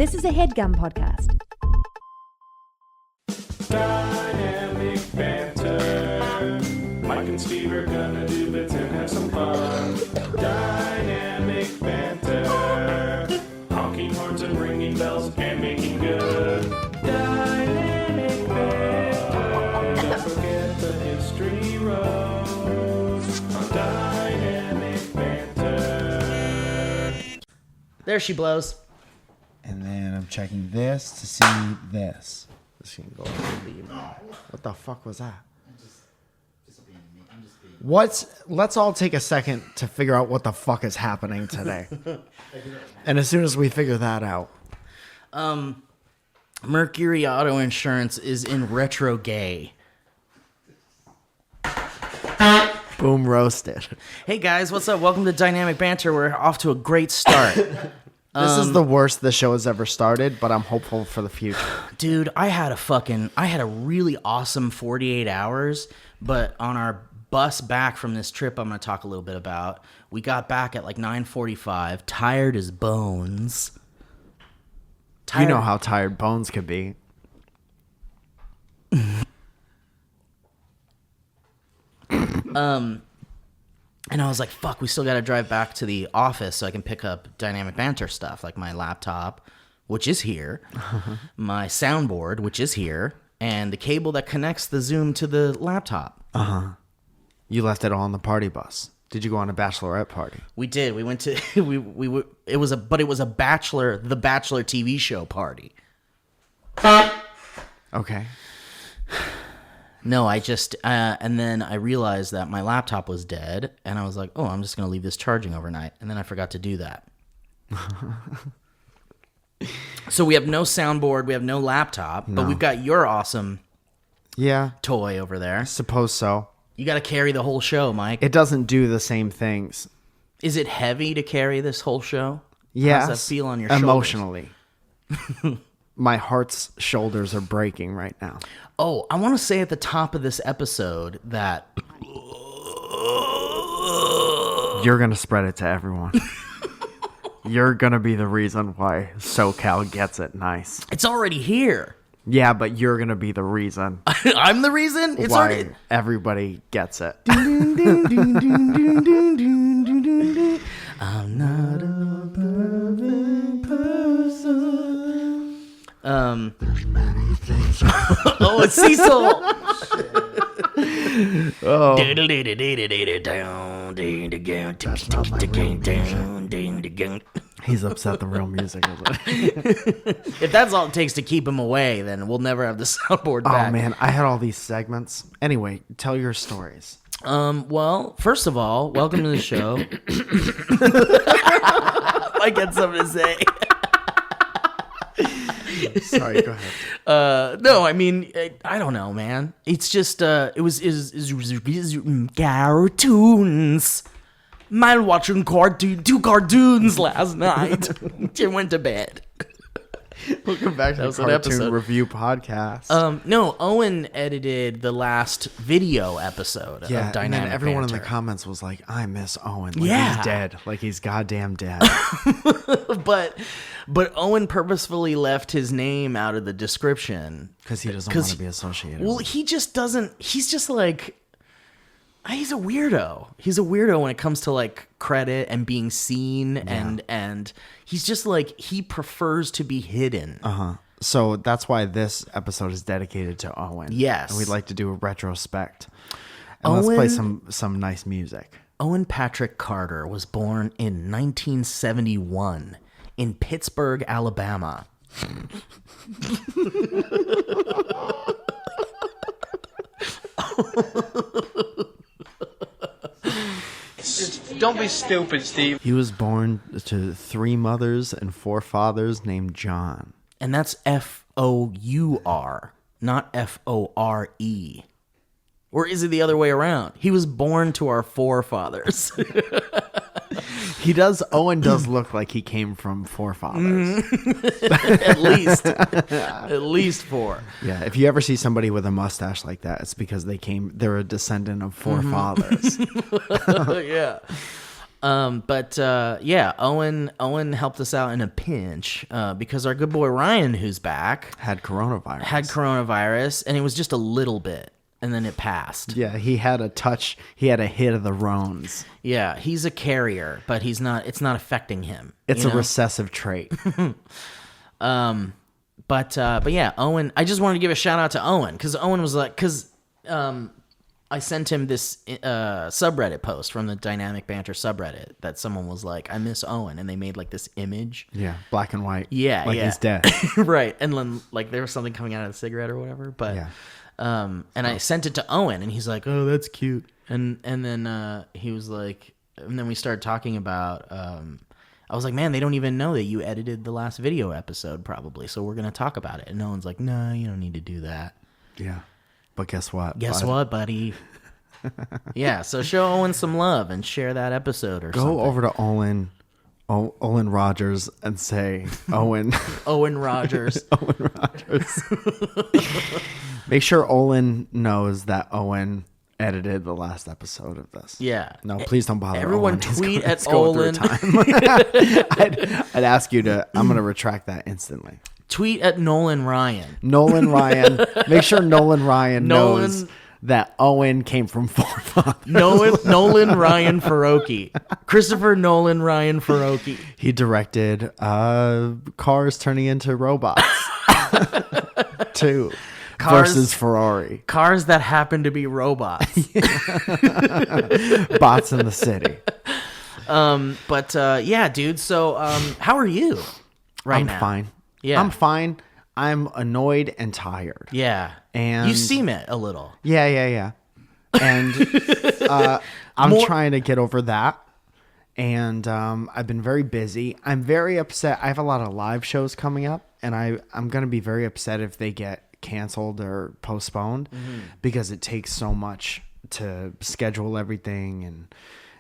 This is a HeadGum podcast. Dynamic banter. Mike and Steve are gonna do bits and have some fun. Dynamic banter. Honking horns and ringing bells and making good. Dynamic banter. Don't forget the history rows on Dynamic banter. There she blows. And then I'm checking this to see this. This can go. What the fuck was that? Let's all take a second to figure out what the fuck is happening today. And as soon as we figure that out. Mercury Auto Insurance is in retro gay. Boom, roasted. Hey guys, what's up? Welcome to Dynamic Banter. We're off to a great start. This is the worst the show has ever started, but I'm hopeful for the future. Dude, I had a really awesome 48 hours, but on our bus back from this trip I'm going to talk a little bit about, we got back at like 9:45, tired as bones. You know how tired bones could be. And I was like, fuck, we still got to drive back to the office so I can pick up Dynamic Banter stuff, like my laptop, which is here, my soundboard, which is here, and the cable that connects the Zoom to the laptop. You left it all on the party bus. Did you go on a bachelorette party? We did. We went to it was a the Bachelor TV show party. Okay. No, I just, and then I realized that my laptop was dead, and I was like, oh, I'm just going to leave this charging overnight, and then I forgot to do that. So we have no soundboard, we have no laptop, but we've got your awesome toy over there. Suppose so. You got to carry the whole show, Mike. It doesn't do the same things. Is it heavy to carry this whole show? Yes. How does that feel on your shoulders? Emotionally. My heart's shoulders are breaking right now. Oh, I want to say at the top of this episode that you're going to spread it to everyone. You're going to be the reason why SoCal gets it nice. It's already here. Yeah, but you're going to be the reason. I'm the reason? It's why already... everybody gets it. I'm not a perfect person. There's many things. Oh, it's Cecil. Oh. He's upset the real music is it. If that's all it takes to keep him away, then we'll never have the soundboard back. Oh man, I had all these segments. Anyway, tell your stories. Well, first of all, welcome to the show. Mike had something to say. Sorry, go ahead. No, I mean, I don't know, man. It's just, it was cartoons. Man watching two cartoons last night. She went to bed. Welcome back to the Cartoon Review Podcast. No, Owen edited the last video episode of Dynamic and then everyone Banter. in the comments was like, I miss Owen. Like he's dead. Like he's goddamn dead. But Owen purposefully left his name out of the description. Because he doesn't want to be associated. Well, he just doesn't. He's just like... He's a weirdo. He's a weirdo when it comes to like credit and being seen, and he's just like, he prefers to be hidden. So that's why this episode is dedicated to Owen. Yes. And we'd like to do a retrospect. And let's play some nice music. Owen Patrick Carter was born in 1971 in Pittsburgh, Alabama. Don't be stupid, Steve. He was born to 3 mothers and 4 fathers named John. And that's F-O-U-R, not F-O-R-E. Or is it the other way around? He was born to our forefathers. Owen does look like he came from forefathers. At least 4. Yeah, if you ever see somebody with a mustache like that, it's because they're a descendant of forefathers. Yeah. Yeah, Owen helped us out in a pinch because our good boy Ryan, who's back, Had coronavirus. and it was just a little bit, and then it passed. Yeah, he had a touch. He had a hit of the Rones. Yeah, he's a carrier, but he's not. It's not affecting him. It's you a know? recessive trait. But yeah, Owen. I just wanted to give a shout out to Owen because Owen was like, I sent him this subreddit post from the Dynamic Banter subreddit that someone was like, I miss Owen, and they made like this image. Yeah, black and white. Yeah, like yeah. he's dead. Right, and then like there was something coming out of the cigarette or whatever. But Yeah. and I sent it to Owen, and he's like, "Oh, that's cute." And then he was like, and then we started talking about. I was like, "Man, they don't even know that you edited the last video episode, probably. So we're gonna talk about it." And Owen's like, "No, you don't need to do that." Yeah, but guess what? Guess bud? what, buddy? Yeah, so show Owen some love and share that episode or something. Go over to Olin Rogers and say, Owen. Owen Rogers. Owen Rogers. Make sure Olin knows that Owen edited the last episode of this. Yeah. No, please don't bother. Everyone Owen. He's tweet going- at he's going through a Olin. time. I'd ask you to. I'm going to retract that instantly. Tweet at Nolan Ryan. Nolan Ryan. Make sure Nolan Ryan Nolan- knows that Owen came from forefathers. Nolan Ryan Farroki. Christopher Nolan Ryan Farroki. He directed Cars Turning into Robots 2 Cars- versus Ferrari. Cars that happen to be robots. Bots in the City. Yeah, dude. So, how are you right now? I'm fine. Yeah. I'm fine. I'm annoyed and tired. Yeah. And you seem it a little. Yeah. And I'm More- trying to get over that. And I've been very busy. I'm very upset. I have a lot of live shows coming up, and I'm going to be very upset if they get canceled or postponed because it takes so much to schedule everything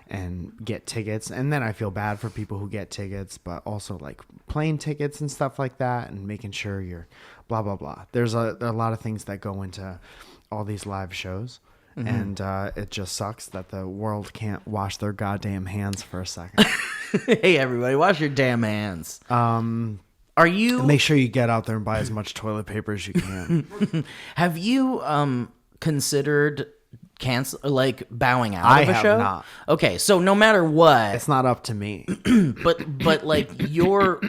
and get tickets. And then I feel bad for people who get tickets, but also like plane tickets and stuff like that, and making sure you're blah, blah, blah. There are a lot of things that go into all these live shows. And it just sucks that the world can't wash their goddamn hands for a second. Hey, everybody, wash your damn hands. Are you? Make sure you get out there and buy as much toilet paper as you can. Have you considered bowing out I of a have show? not. Okay, so no matter what, It's not up to me. but like your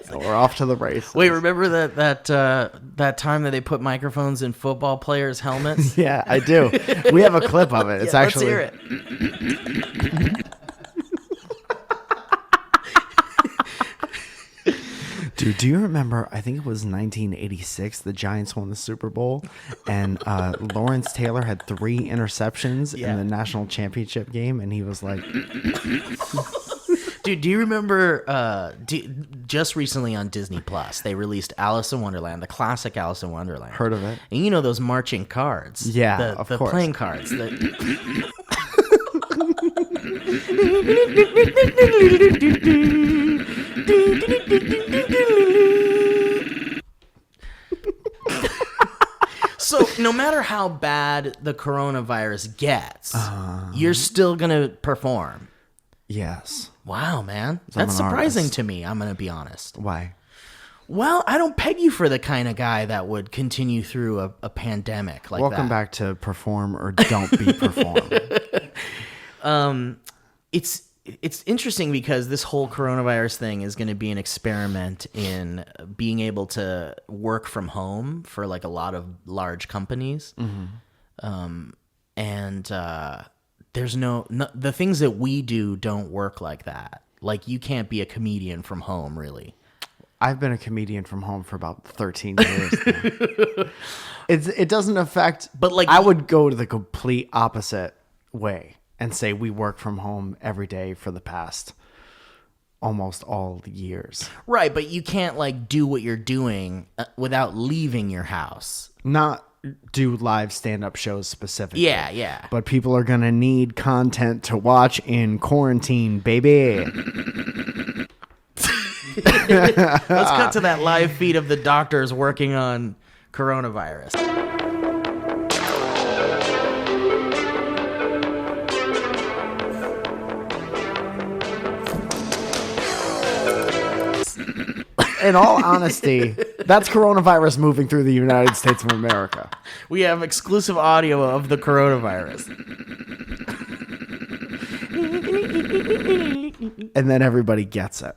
So we're off to the race. wait, remember that time that they put microphones in football players' helmets? Yeah, I do. We have a clip of it. It's Yeah, actually. let's hear it. Dude, do you remember? I think it was 1986. The Giants won the Super Bowl, and Lawrence Taylor had 3 interceptions Yeah. in the national championship game, and he was like, Dude, do you remember just recently on Disney Plus they released Alice in Wonderland, the classic Alice in Wonderland? "Heard of it?" And you know those marching cards? Yeah, the of the course. playing cards. That... So no matter how bad the coronavirus gets, you're still gonna perform. Yes. Wow, man, I'm that's an surprising artist. to me. I'm gonna be honest. Why? Well, I don't peg you for the kind of guy that would continue through a pandemic like Welcome that. back to Perform or Don't Be Perform. It's interesting because this whole coronavirus thing is going to be an experiment in being able to work from home for like a lot of large companies. And there's no, the things that we do don't work like that. Like you can't be a comedian from home, really. I've been a comedian from home for about 13 years now. It doesn't affect, But, like, I would go to the complete opposite way and say we work from home every day for the past almost all the years. Right, but you can't like do what you're doing without leaving your house. Not do live stand-up shows specifically. Yeah. But people are going to need content to watch in quarantine, baby. Let's cut to that live feed of the doctors working on coronavirus. In all honesty, that's coronavirus moving through the United States of America. We have exclusive audio of the coronavirus. And then everybody gets it.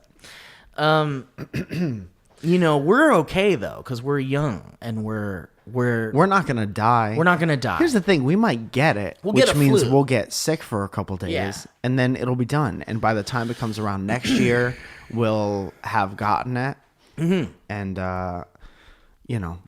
We're okay though, because we're young and we're not gonna die. We're not gonna die. Here's the thing: we might get it, We'll which get a means flu. we'll get sick for a couple days, Yeah. and then it'll be done. And by the time it comes around next year, we'll have gotten it, and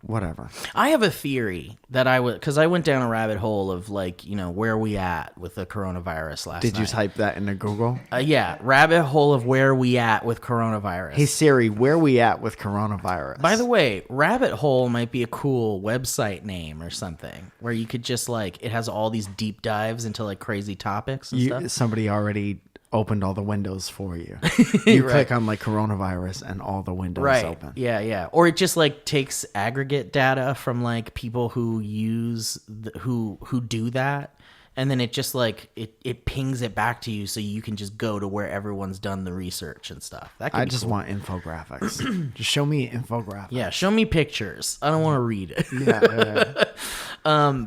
whatever. I have a theory that because I went down a rabbit hole of where are we at with the coronavirus last Did you night. type that into Google? Yeah, rabbit hole of where we at with coronavirus. Hey Siri, where we at with coronavirus? By the way, rabbit hole might be a cool website name or something where you could just it has all these deep dives into crazy topics and stuff. Somebody already opened all the windows for you. You click on coronavirus and all the windows open. Yeah. Or it just takes aggregate data from people who use who do that, and then it just it pings it back to you, so you can just go to where everyone's done the research and stuff. That I be just cool. want infographics. Just show me infographics. Yeah, show me pictures. I don't want to read it. Yeah.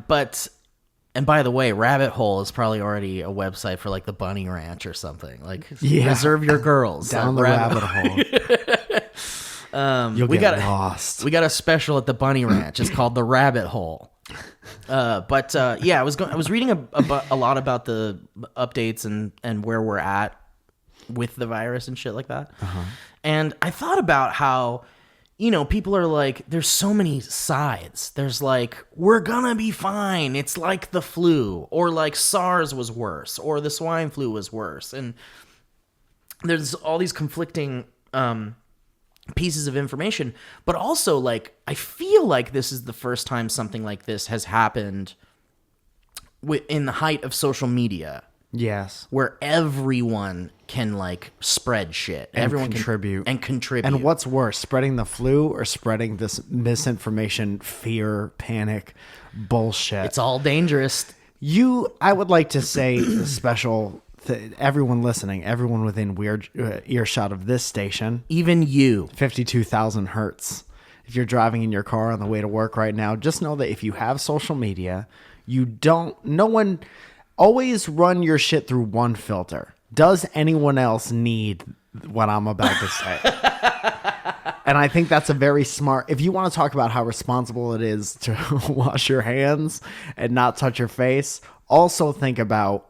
But. And by the way, Rabbit Hole is probably already a website for the Bunny Ranch or something. Reserve your girls Down the rabbit hole. You'll get lost. We got a special at the Bunny Ranch. It's called the Rabbit Hole. I was reading a lot about the updates and where we're at with the virus and shit like that. And I thought about how people are there's so many sides. There's we're gonna be fine. It's like the flu, or SARS was worse, or the swine flu was worse. And there's all these conflicting pieces of information. But also, I feel like this is the first time something like this has happened in the height of social media. Yes. Where everyone can spread shit. And everyone contribute. Can contribute. And what's worse, spreading the flu or spreading this misinformation, fear, panic, bullshit? It's all dangerous. I would like to say a special everyone listening, everyone within earshot of this station, even you, 52,000 hertz. If you're driving in your car on the way to work right now, just know that if you have social media, always run your shit through one filter. Does anyone else need what I'm about to say? And I think that's a very smart... If you want to talk about how responsible it is to wash your hands and not touch your face, also think about,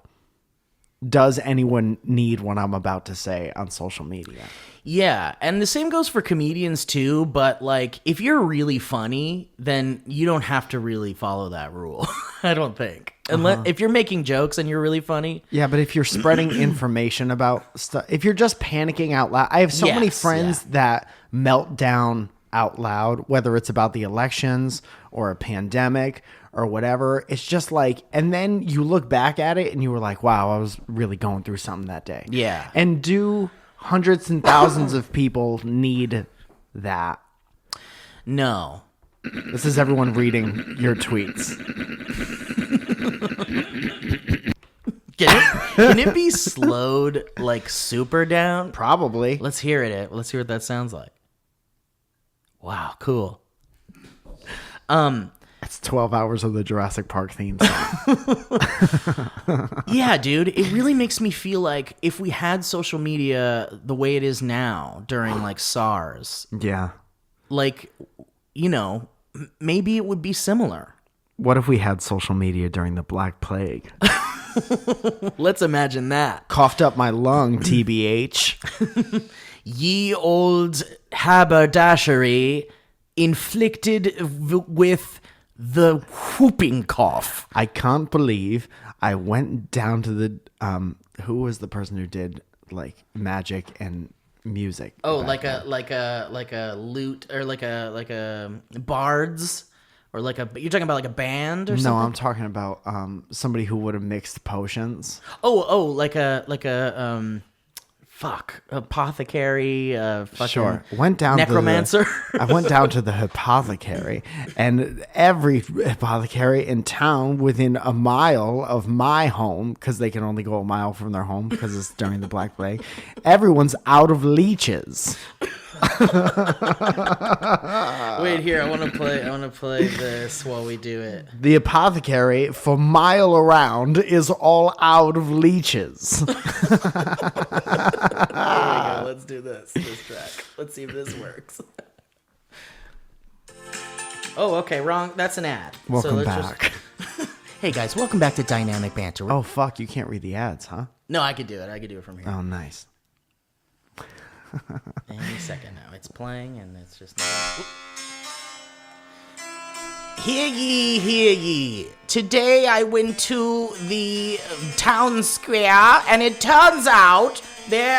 does anyone need what I'm about to say on social media? Yeah, and the same goes for comedians too, but if you're really funny, then you don't have to really follow that rule. I don't think. Unless if you're making jokes and you're really funny. Yeah, but if you're spreading information about stuff, if you're just panicking out loud, I have so many friends that melt down out loud, whether it's about the elections or a pandemic or whatever. It's just and then you look back at it and you were like, wow, I was really going through something that day. Yeah. And do hundreds and thousands of people need that? No. This is everyone reading your tweets. Can it be slowed super down? Probably. Let's hear it. Let's hear what that sounds like. Wow, cool. It's 12 hours of the Jurassic Park theme song. Yeah, dude, it really makes me feel like if we had social media the way it is now during SARS, Yeah. maybe it would be similar. What if we had social media during the Black Plague? Let's imagine that. Coughed up my lung, TBH. Ye old haberdashery inflicted with the whooping cough. I can't believe I went down to the who was the person who did magic and music? Oh, back like then? a lute or like a bards or you're talking about a band or No, something? I'm talking about somebody who would have mixed potions. Oh, like a apothecary, fucking Sure. Went down necromancer. I went down to the apothecary, and every apothecary in town within a mile of my home, because they can only go a mile from their home because it's during the Black Plague, everyone's out of leeches. Wait, here, I want to play this while we do it. The apothecary for mile around is all out of leeches. There we go. Let's do this track. Let's see if this works. Oh, okay, wrong. That's an ad. Welcome back. Hey guys, welcome back to Dynamic Banter. Oh, fuck, you can't read the ads, huh? No, I could do it. I could do it from here. Oh, nice. Any second now. It's playing and it's just... Hear ye, hear ye. Today I went to the town square and it turns out they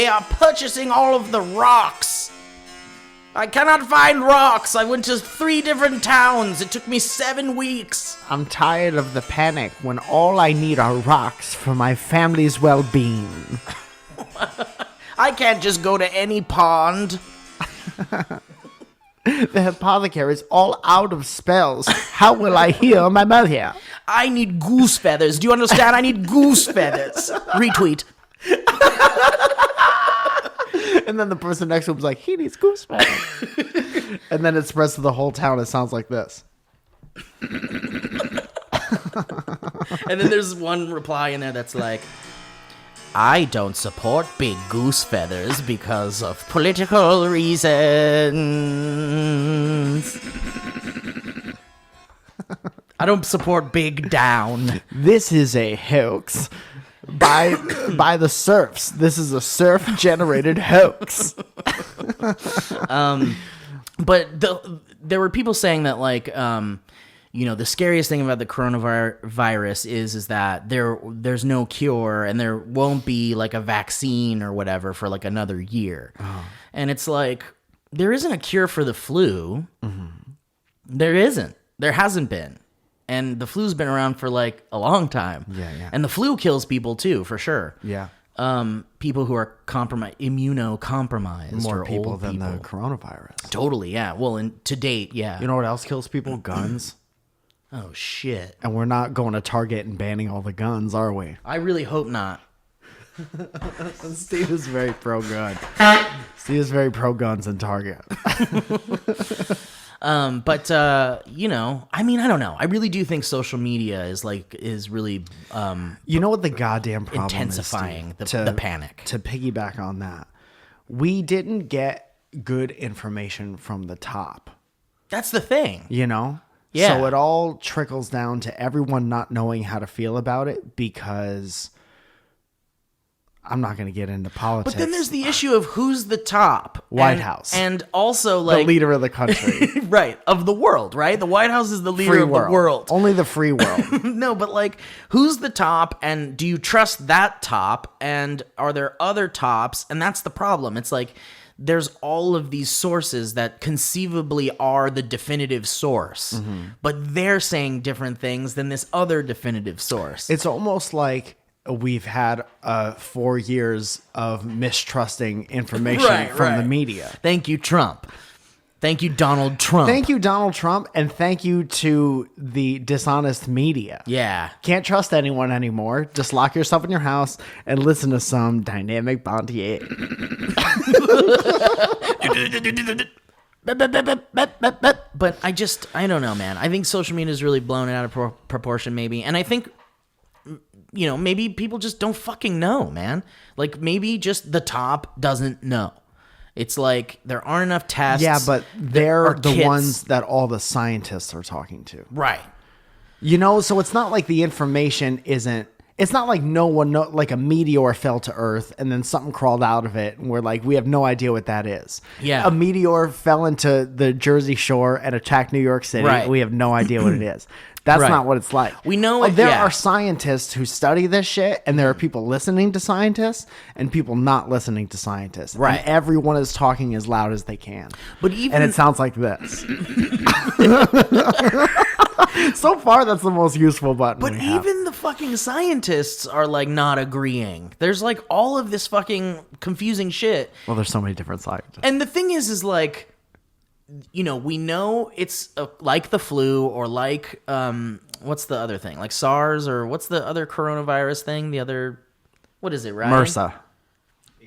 are purchasing all of the rocks. I cannot find rocks. I went to 3 different towns. It took me 7 weeks. I'm tired of the panic when all I need are rocks for my family's well-being. I can't just go to any pond. The apothecary's all out of spells. How will I heal my mother? I need goose feathers. Do you understand? I need goose feathers. Retweet. And then the person next to him's like, he needs goose feathers. And then it spreads to the whole town. It sounds like this. And then there's one reply in there that's like, I don't support big goose feathers because of political reasons. I don't support big down. This is a hoax by the serfs. This is a serf-generated hoax. But there were people saying that, like, the scariest thing about the coronavirus is that there's no cure and there won't be like a vaccine or whatever for like another year. Oh. And it's like, there isn't a cure for the flu. Mm-hmm. There isn't. There hasn't been. And the flu's been around for like a long time. Yeah. And the flu kills people too, for sure. Yeah. People who are immunocompromised. More or people old than people. the coronavirus. Totally, yeah. Well, to date, yeah. You know what else kills people? Guns. Oh, shit. And we're not going to Target and banning all the guns, are we? I really hope not. Steve is very pro-gun. Steve is very pro-guns in Target. I mean, I don't know. I really do think social media is really you know what the goddamn problem intensifying is, the panic. To piggyback on that, we didn't get good information from the top. That's the thing. You know? Yeah. So it all trickles down to everyone not knowing how to feel about it because I'm not going to get into politics. But then there's the issue of who's the top. White House. And also like... the leader of the country. Right. Of the world, right? The White House is the leader of the world. Only the free world. No, but like, who's the top and do you trust that top? And are there other tops? And that's the problem. It's like... there's all of these sources that conceivably are the definitive source, but they're saying different things than this other definitive source. It's almost like we've had 4 years of mistrusting information from the media. Thank you, Trump. Thank you, Donald Trump. Thank you, Donald Trump, and thank you to the dishonest media. Yeah. Can't trust anyone anymore. Just lock yourself in your house and listen to some dynamic Banter. But I don't know, man. I think social media is really blown out of proportion, maybe. And I think, maybe people just don't fucking know, man. Like, maybe just the top doesn't know. It's like there aren't enough tests. Yeah, but they're the kits. ones that all the scientists are talking to. Right. So it's not like the information isn't... It's not like no one like a meteor fell to Earth and then something crawled out of it and we're like, we have no idea what that is. Yeah. A meteor fell into the Jersey Shore and attacked New York City. Right. We have no idea what it is. That's Right. not what it's like. We know it, There yeah. are scientists who study this shit and there are people listening to scientists and people not listening to scientists. Right. And everyone is talking as loud as they can. But even... And it sounds like this. So far, that's the most useful button But we have. even the fucking scientists are like not agreeing. There's like all of this fucking confusing shit. Well, there's so many different scientists. And the thing is like, you know, we know it's like the flu or like, what's the other thing? Like SARS or what's the other coronavirus thing? The other, what is it, right?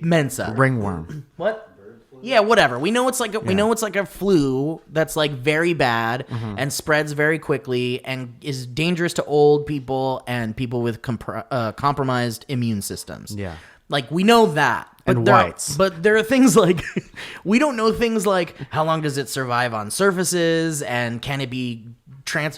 Mensa. Ringworm. What? Yeah, whatever. We know it's like we know it's like a flu that's like very bad and spreads very quickly and is dangerous to old people and people with compromised immune systems. Yeah. Like we know that. But And there whites. but there are things like we don't know things like how long does it survive on surfaces and can it be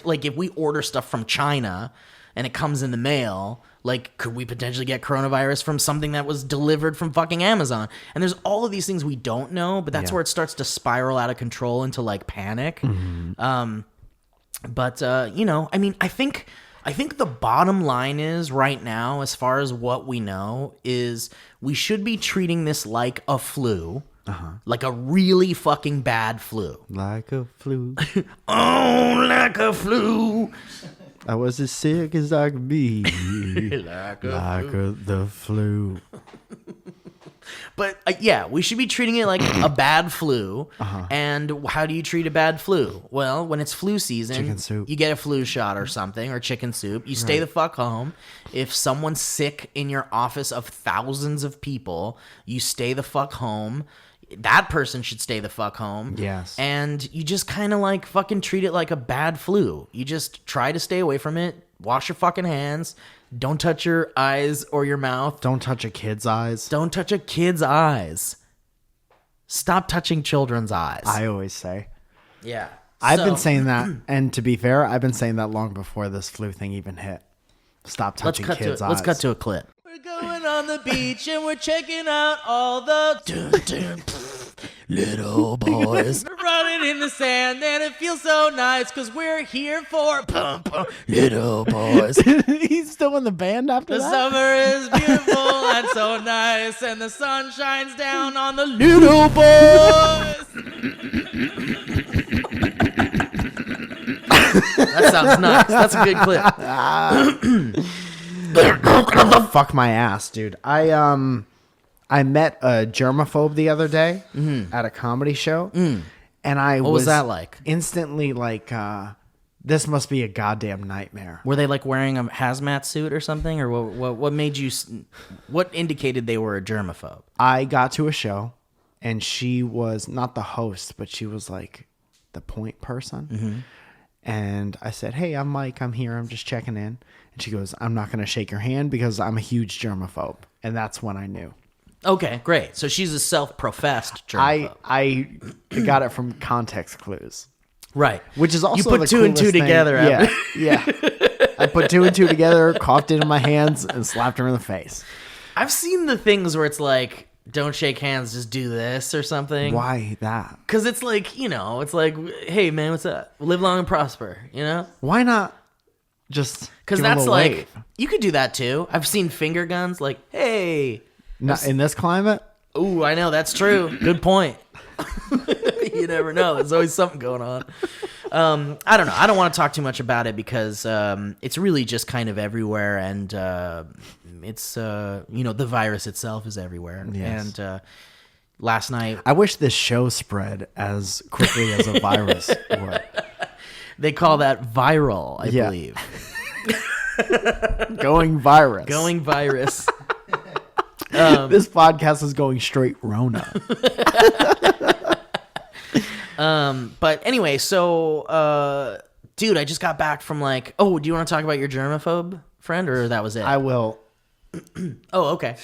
like if we order stuff from China and it comes in the mail, like, could we potentially get coronavirus from something that was delivered from fucking Amazon? And there's all of these things we don't know, but that's where it starts to spiral out of control into like panic. But you know, I mean, I think the bottom line is right now, as far as what we know, is we should be treating this like a flu. Like a really fucking bad flu. Like a flu. Oh, like a flu. I was as sick as I could be. The flu. But yeah, we should be treating it like a bad flu. And how do you treat a bad flu? Well, when it's flu season, Chicken soup. you get a flu shot or something, or chicken soup. You stay the fuck home. If someone's sick in your office of thousands of people, you stay the fuck home. That person should stay the fuck home. Yes. And you just kind of like fucking treat it like a bad flu. You just try to stay away from it. Wash your fucking hands. Don't touch your eyes or your mouth. Don't touch a kid's eyes. Don't touch a kid's eyes. Stop touching children's eyes. I always say. Yeah. I've been saying that, and to be fair, I've been saying that long before this flu thing even hit. Stop touching kids' eyes. Let's cut to a clip. We're going on the beach and we're checking out all the little boys. We're running in the sand and it feels so nice because we're here for little boys. He's still in the band after The that? summer is beautiful and so nice and the sun shines down on the little boys. That sounds nice. That's a good clip. Fuck my ass, dude. I met a germaphobe the other day at a comedy show, and I What was that like? Instantly like, this must be a goddamn nightmare. Were they like wearing a hazmat suit or something, or what made you? What indicated they were a germaphobe? I got to a show, and she was not the host, but she was like the point person. And I said, "Hey, I'm Mike. I'm here. I'm just checking in." And she goes, "I'm not going to shake your hand because I'm a huge germaphobe." And that's when I knew. Okay, great. So she's a self-professed germaphobe. I got it from context clues. Right. Which is also you put the two and two coolest thing. together. Yeah. I put two and two together, coughed it in my hands, and slapped her in the face. I've seen the things where it's like, don't shake hands, just do this or something. Why that? Because it's like, you know, it's like, hey, man, what's up? Live long and prosper, you know? Why not just Because give a that's little like, wave? you could do that too. I've seen finger guns like, hey. Not in this climate? Ooh, I know, that's true. Good point. You never know. There's always something going on. I don't know. I don't want to talk too much about it because it's really just kind of everywhere, and it's you know, the virus itself is everywhere. Yes. And last night I wish this show spread as quickly as a virus would. they call that viral, I Yeah. believe. Going virus. Going virus. This podcast is going straight Rona. But anyway, so dude, I just got back from like, oh, do you want to talk about your germaphobe friend, or that was it? I will Oh, okay.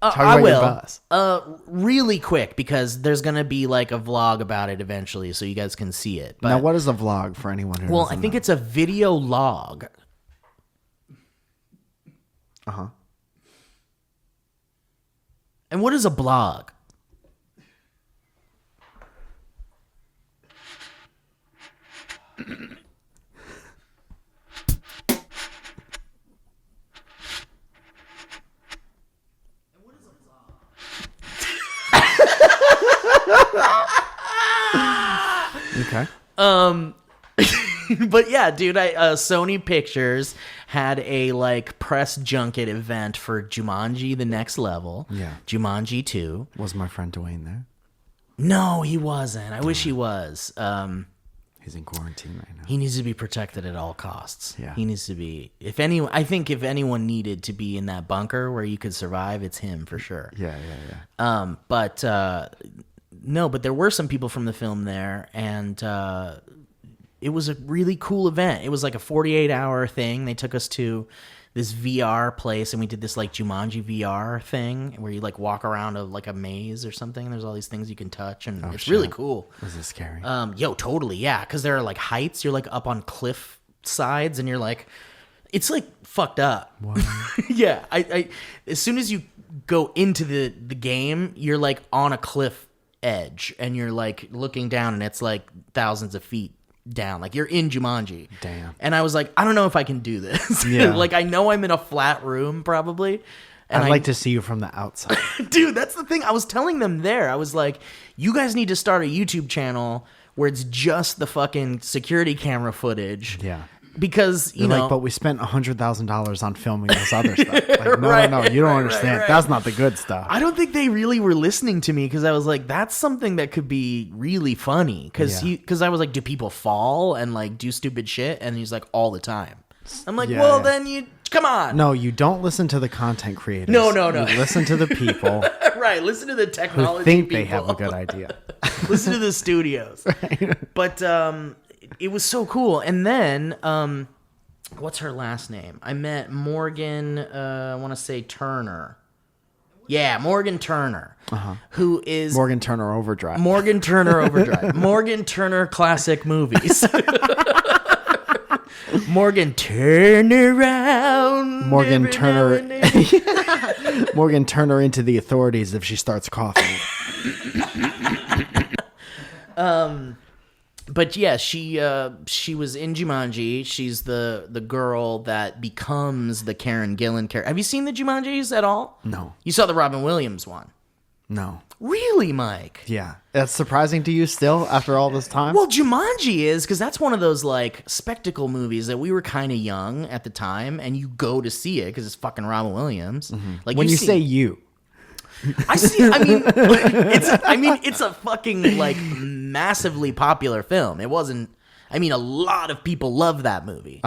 talk I about will. your boss. Really quick, because there's gonna be like a vlog about it eventually, so you guys can see it. But Now, what is a vlog for anyone who well, I doesn't think know? it's a video log. Uh-huh. And what is a blog? Okay. But yeah, dude, Sony Pictures had a like press junket event for Jumanji: The Next Level. Yeah. Jumanji 2. Was my friend Dwayne there? No, he wasn't. I wish he was. He's in quarantine right now. He needs to be protected at all costs. Yeah. He needs to be. I think if anyone needed to be in that bunker where you could survive, it's him for sure. Yeah. But no, but there were some people from the film there, and it was a really cool event. It was like a 48-hour thing. They took us to this VR place, and we did this like Jumanji VR thing where you like walk around like a maze or something. And there's all these things you can touch, and it's really cool. Was it scary? Yo, totally, yeah. Because there are like heights. You're like up on cliff sides, and you're like, it's like fucked up. What? Yeah, I as soon as you go into the game, you're like on a cliff edge, and you're like looking down, and it's like thousands of feet down, like you're in Jumanji. Damn. And I was like, I don't know if I can do this. Yeah. Like I know I'm in a flat room probably, and I'd like to see you from the outside. dude, that's the thing. I was telling them there, I was like, you guys need to start a YouTube channel where it's just the fucking security camera footage. Yeah. Because you They're know, like, but we spent $100,000 on filming this other stuff. Like, no, Right, no, you don't right, understand. right. That's not the good stuff. I don't think they really were listening to me, because I was like, that's something that could be really funny. Because I was like, do people fall and like do stupid shit? And he's like, all the time. I'm like, Yeah, well, yeah. then you come on. No, you don't listen to the content creators. No. You listen to the people Right. Listen to the who technology. think people. they have a good idea. Listen to the studios. But it was so cool. And then what's her last name? I met Morgan, I want to say Turner. Yeah, Morgan Turner, who is Morgan Turner Overdrive. Morgan Turner Overdrive. Morgan Turner Classic Movies. Morgan turn around. Morgan every Turner- now and then. Morgan Turner into the authorities if she starts coughing. But yeah, she was in Jumanji. She's the girl that becomes the Karen Gillan character. Have you seen the Jumanjis at all? No. You saw the Robin Williams one. No. Really, Mike? Yeah. That's surprising to you still after all this time? Well, Jumanji is, because that's one of those like spectacle movies that we were kind of young at the time, and you go to see it because it's fucking Robin Williams. Like when you you've say seen- you. I see. It's a fucking like massively popular film. It wasn't. I mean, a lot of people love that movie.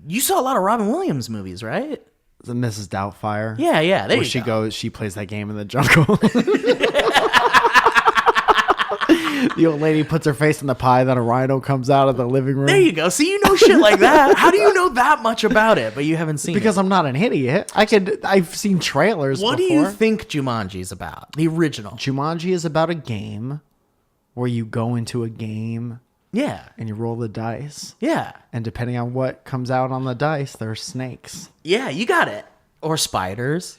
You saw a lot of Robin Williams movies, right? The Mrs. Doubtfire. Yeah. There Where you she go. goes, she plays that game in the jungle. The old lady puts her face in the pie, then a rhino comes out of the living room. There you go. See, you know shit like that. How do you know that much about it, but you haven't seen Because it? I'm not an idiot. I've seen trailers What before. do you think Jumanji's about? The original. Jumanji is about a game where you go into a game Yeah. and you roll the dice. Yeah. And depending on what comes out on the dice, there's snakes. Yeah, you got it. Or spiders.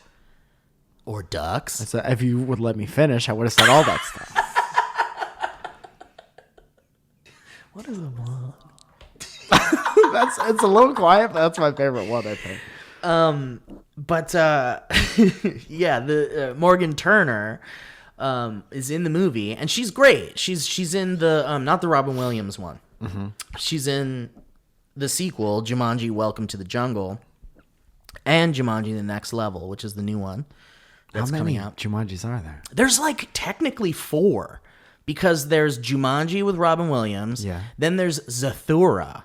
Or ducks. So if you would let me finish, I would have said all that stuff. What is a mug? It's a little quiet, but that's my favorite one, I think. But yeah, the Morgan Turner is in the movie, and she's great. She's in the not the Robin Williams one. She's in the sequel, Jumanji: Welcome to the Jungle, and Jumanji: The Next Level, which is the new one that's How many coming out. Jumanjis are there? There's like technically 4, because there's Jumanji with Robin Williams. Yeah. Then there's Zathura,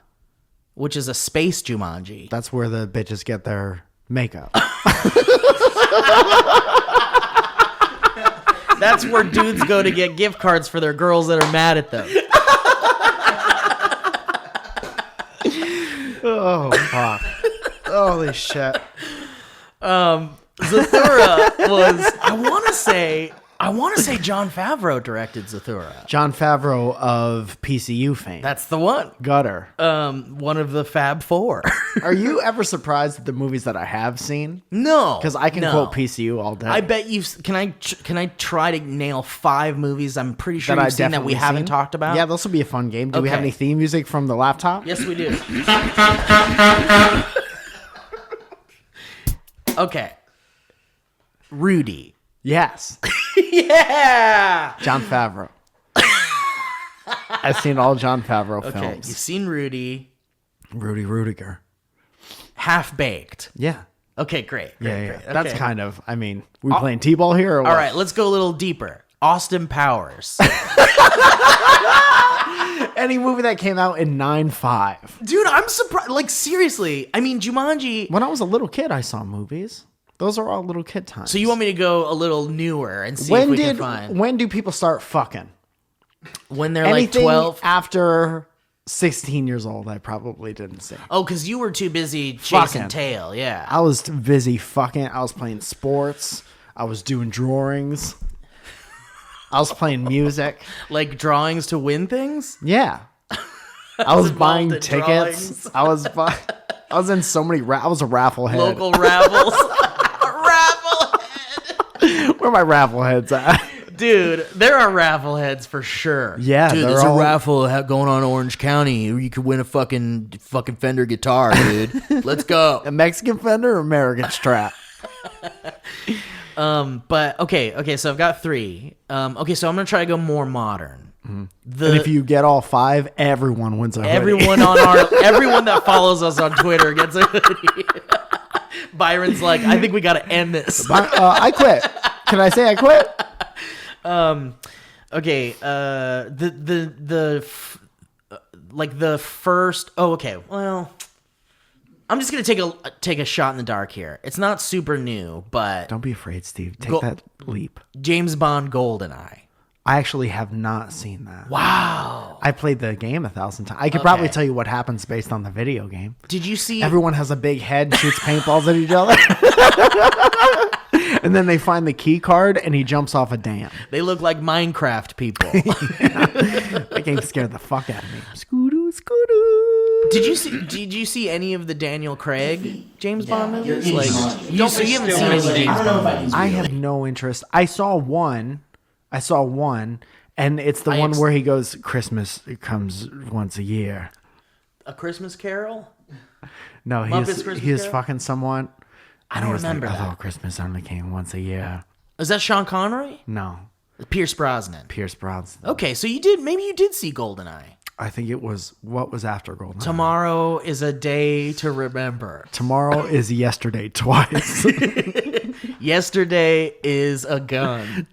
which is a space Jumanji. That's where the bitches get their makeup. That's where dudes go to get gift cards for their girls that are mad at them. Oh, fuck. Holy shit. Zathura was, I want to say Jon Favreau directed Zathura. Jon Favreau of PCU fame. That's the one. Gutter. One of the Fab Four. Are you ever surprised at the movies that I have seen? No, Because I can no. quote PCU all day. I bet you've. Can I try to nail 5 movies I'm pretty sure that you've seen that we definitely haven't seen? talked about? Yeah, this will be a fun game. Do we have Okay. any theme music from the laptop? Yes, we do. Okay. Rudy. Yes. Yeah. Jon Favreau. I've seen all Jon Favreau Okay, films. you've seen Rudy. Rudy Rudiger. Half Baked. Yeah. Okay, great. Yeah. Great. That's Okay. kind of, I mean, we playing T-ball here or what? All right, let's go a little deeper. Austin Powers. Any movie that came out in 9/5. Dude, I'm surprised. Like, seriously. I mean, Jumanji. When I was a little kid, I saw movies. Those are all little kid times. So you want me to go a little newer and see if we can find. When do people start fucking? When they're Anything like 12. after 16 years old, I probably didn't see. Oh, because you were too busy chasing Fucking. tail. Yeah. I was busy fucking. I was playing sports. I was doing drawings. I was playing music. Like drawings to win things? Yeah. I was involved buying in tickets. drawings. I was in so many. I was a raffle head. Local raffles. Raffle head. Where are my raffle heads at? Dude, there are raffle heads for sure. Yeah, dude, they're there's all- a raffle going on in Orange County. You could win a fucking Fender guitar, dude. Let's go. A Mexican Fender or American Strat? But okay, so I've got 3. Okay, so I'm gonna try to go more modern. And if you get all 5, everyone wins a hoodie. Everyone that follows us on Twitter gets a hoodie. Byron's like, I think we got to end this. I quit. Can I say I quit? Okay, the first. Oh, okay. Well, I'm just gonna take a shot in the dark here. It's not super new, but Don't be afraid, Steve. Take that leap. James Bond GoldenEye. I actually have not seen that. Wow. I played the game 1,000 times. I could probably Okay. tell you what happens based on the video game. Did you see? Everyone has a big head and shoots paintballs at each other. And then they find the key card and he jumps off a dam. They look like Minecraft people. That game scared the fuck out of me. Scoo-doo, scoo-doo. Did you see any of the Daniel Craig James Bond movies? Like, you haven't seen any James Bond movies. I have no interest. I saw one, and it's the one where he goes, Christmas comes once a year. A Christmas Carol? No, Muppets he Christmas is Carol? fucking someone. I don't remember like, that. Although Christmas only came once a year. Is that Sean Connery? No, Pierce Brosnan. Pierce Brosnan. Okay, so maybe you did see GoldenEye. I think it was, what was after Golden? Tomorrow is a day to remember. Tomorrow is yesterday twice. Yesterday is a gun.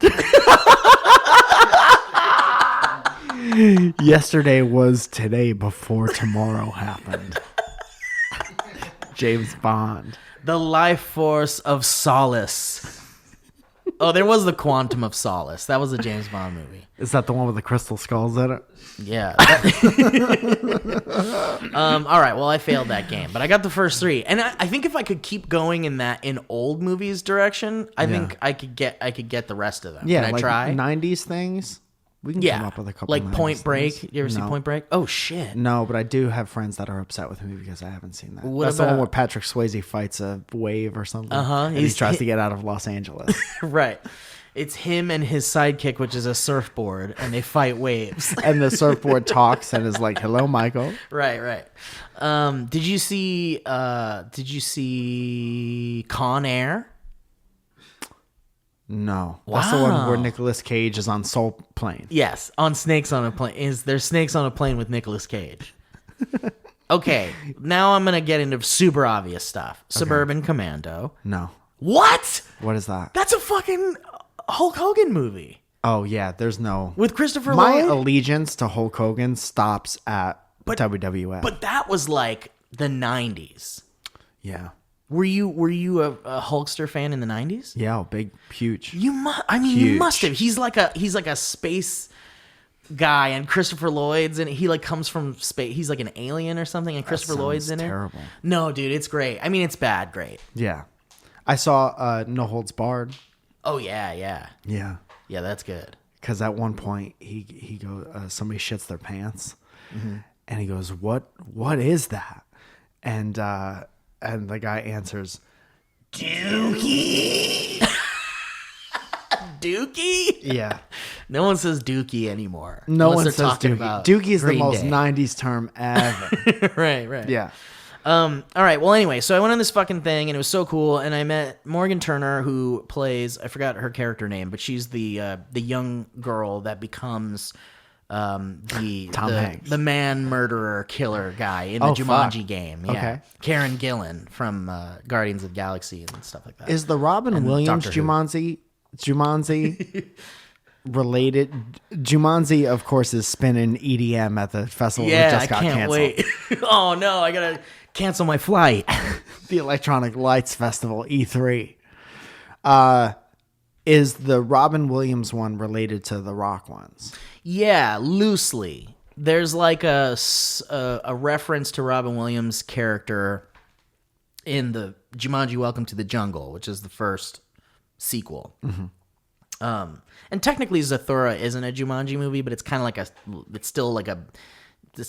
Yesterday was today before tomorrow happened. James Bond. The life force of solace. Oh, there was the Quantum of Solace. That was a James Bond movie. Is that the one with the crystal skulls in it? Yeah. All right. Well, I failed that game, but I got the first 3, and I think if I could keep going in old movies direction, I think I could get the rest of them. Yeah, Can I like try? 90s things. We can Yeah. come up with a couple. Like 90s Point Break. things. You ever see No. Point Break? Oh shit. No, but I do have friends that are upset with me because I haven't seen that. What That's the one about- where Patrick Swayze fights a wave or something. And he He's- tries to get out of Los Angeles. Right. It's him and his sidekick, which is a surfboard, and they fight waves. And the surfboard talks and is like, "Hello, Michael." Right. Did you see Con Air? No, that's the one Wow. where Nicolas Cage is on Soul Plane. Yes, on Snakes on a Plane. There's Snakes on a Plane with Nicolas Cage. Okay, now I'm gonna get into super obvious stuff. Suburban Commando. No, What? what is that? That's a fucking Hulk Hogan movie Oh yeah, there's no. with Christopher My Lloyd. allegiance to Hulk Hogan stops at WWF. But that was like the 90s. yeah, Were you a Hulkster fan in the 90s? yeah, big, huge. You must. I mean, Huge. you must have. He's like a space guy, and Christopher Lloyd's, and he like comes from space. He's like an alien or something, and Christopher Lloyd's in sounds it. terrible. No, dude, it's great. I mean, it's bad, great. Yeah, I saw No Holds Barred. Oh yeah, Yeah, that's good. because at one point he goes, somebody shits their pants, and he goes, "What is that?" And the guy answers, Dookie. Dookie. "Yeah." No one says Dookie anymore. No unless one they're says talking Dookie. about Dookie is the Green most Day. 90s term ever. Right. Yeah. All right. Well, anyway, so I went on this fucking thing, and it was so cool. And I met Morgan Turner, who plays, I forgot her character name, but she's the young girl that becomes Tom Hanks. the man murderer killer guy in the Jumanji fuck. game. Yeah. Okay. Karen Gillan from Guardians of the Galaxy and stuff like that. Is the Robin Williams Doctor Who. Jumanji related? Jumanji, of course, is spinning EDM at the festival that just got can't canceled. wait. Oh no, I gotta cancel my flight. The Electronic Lights Festival, E3. Is the Robin Williams one related to the Rock ones? Yeah, loosely. There's like a reference to Robin Williams' character in the Jumanji Welcome to the Jungle, which is the first sequel. Mm-hmm. And technically Zathura isn't a Jumanji movie, but it's kind of like it's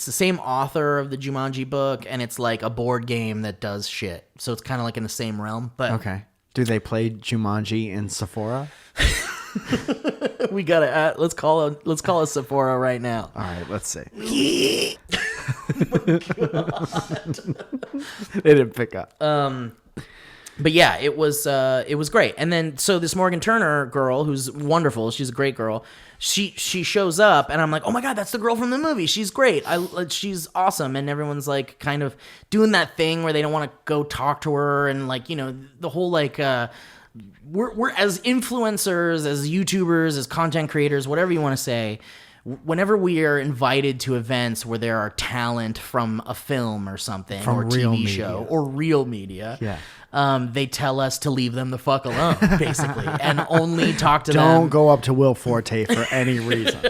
the same author of the Jumanji book, and it's like a board game that does shit. So it's kind of like in the same realm. But Okay. Do they play Jumanji in Sephora? we gotta let's call a Sephora right now. All right, let's see. They didn't pick up. But yeah, it was great. And then so this Morgan Turner girl, who's wonderful, she's a great girl. She shows up, and I'm like, oh my god, that's the girl from the movie. She's great. She's awesome. And everyone's like kind of doing that thing where they don't want to go talk to her, and like, you know, the whole like we're as influencers, as YouTubers, as content creators, whatever you want to say. Whenever we are invited to events where there are talent from a film or something, From or real TV media. show or real media, Yeah. they tell us to leave them the fuck alone, basically, and only talk to them. Don't go up to Will Forte for any reason.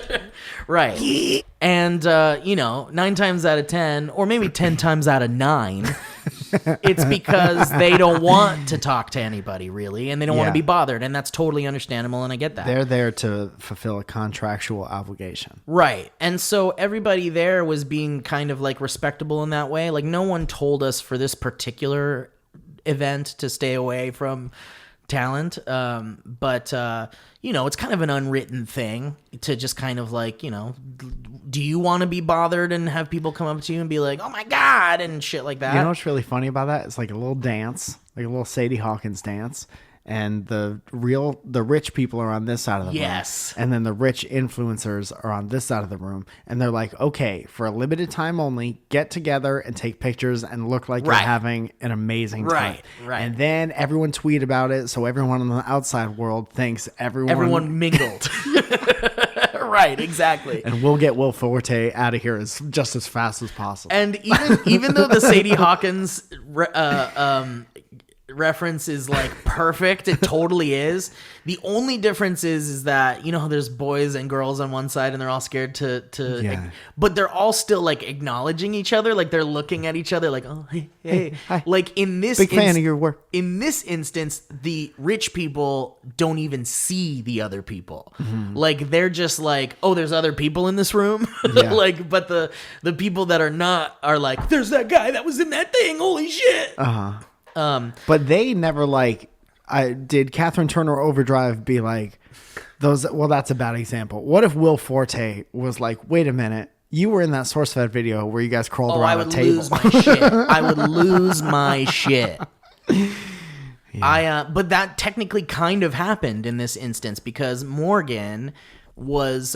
Right. And, 9 times out of 10, or maybe 10 times out of 9, it's because they don't want to talk to anybody, really, and they don't want Yeah. to be bothered, and that's totally understandable, and I get that. They're there to fulfill a contractual obligation. Right. And so everybody there was being kind of like respectable in that way. Like no one told us for this particular event to stay away from talent. But it's kind of an unwritten thing to just kind of like, do you want to be bothered and have people come up to you and be like, oh my God, and shit like that? You know what's really funny about that? It's like a little dance, like a little Sadie Hawkins dance. And the rich people are on this side of the room. Yes. And then the rich influencers are on this side of the room. And they're like, okay, for a limited time only, get together and take pictures and look like Right. you're having an amazing time. Right. And then everyone tweet about it. So everyone in the outside world thinks Everyone mingled. Right, exactly. And we'll get Will Forte out of here just as fast as possible. And even though the Sadie Hawkins reference is like perfect, it totally is. The only difference is that there's boys and girls on one side and they're all scared to Yeah. but they're all still like acknowledging each other, like they're looking at each other like, oh hey. Hi. Like in this Big fan of your work. In this instance, the rich people don't even see the other people. Like they're just like, oh, there's other people in this room. Yeah. Like, but the people that are not are like, there's that guy that was in that thing, holy shit. But they never did Catherine Turner Overdrive be like those? Well, that's a bad example. What if Will Forte was like, wait a minute, you were in that SourceFed video where you guys crawled I around would a table. lose my shit. I would lose my shit. But that technically kind of happened in this instance because Morgan was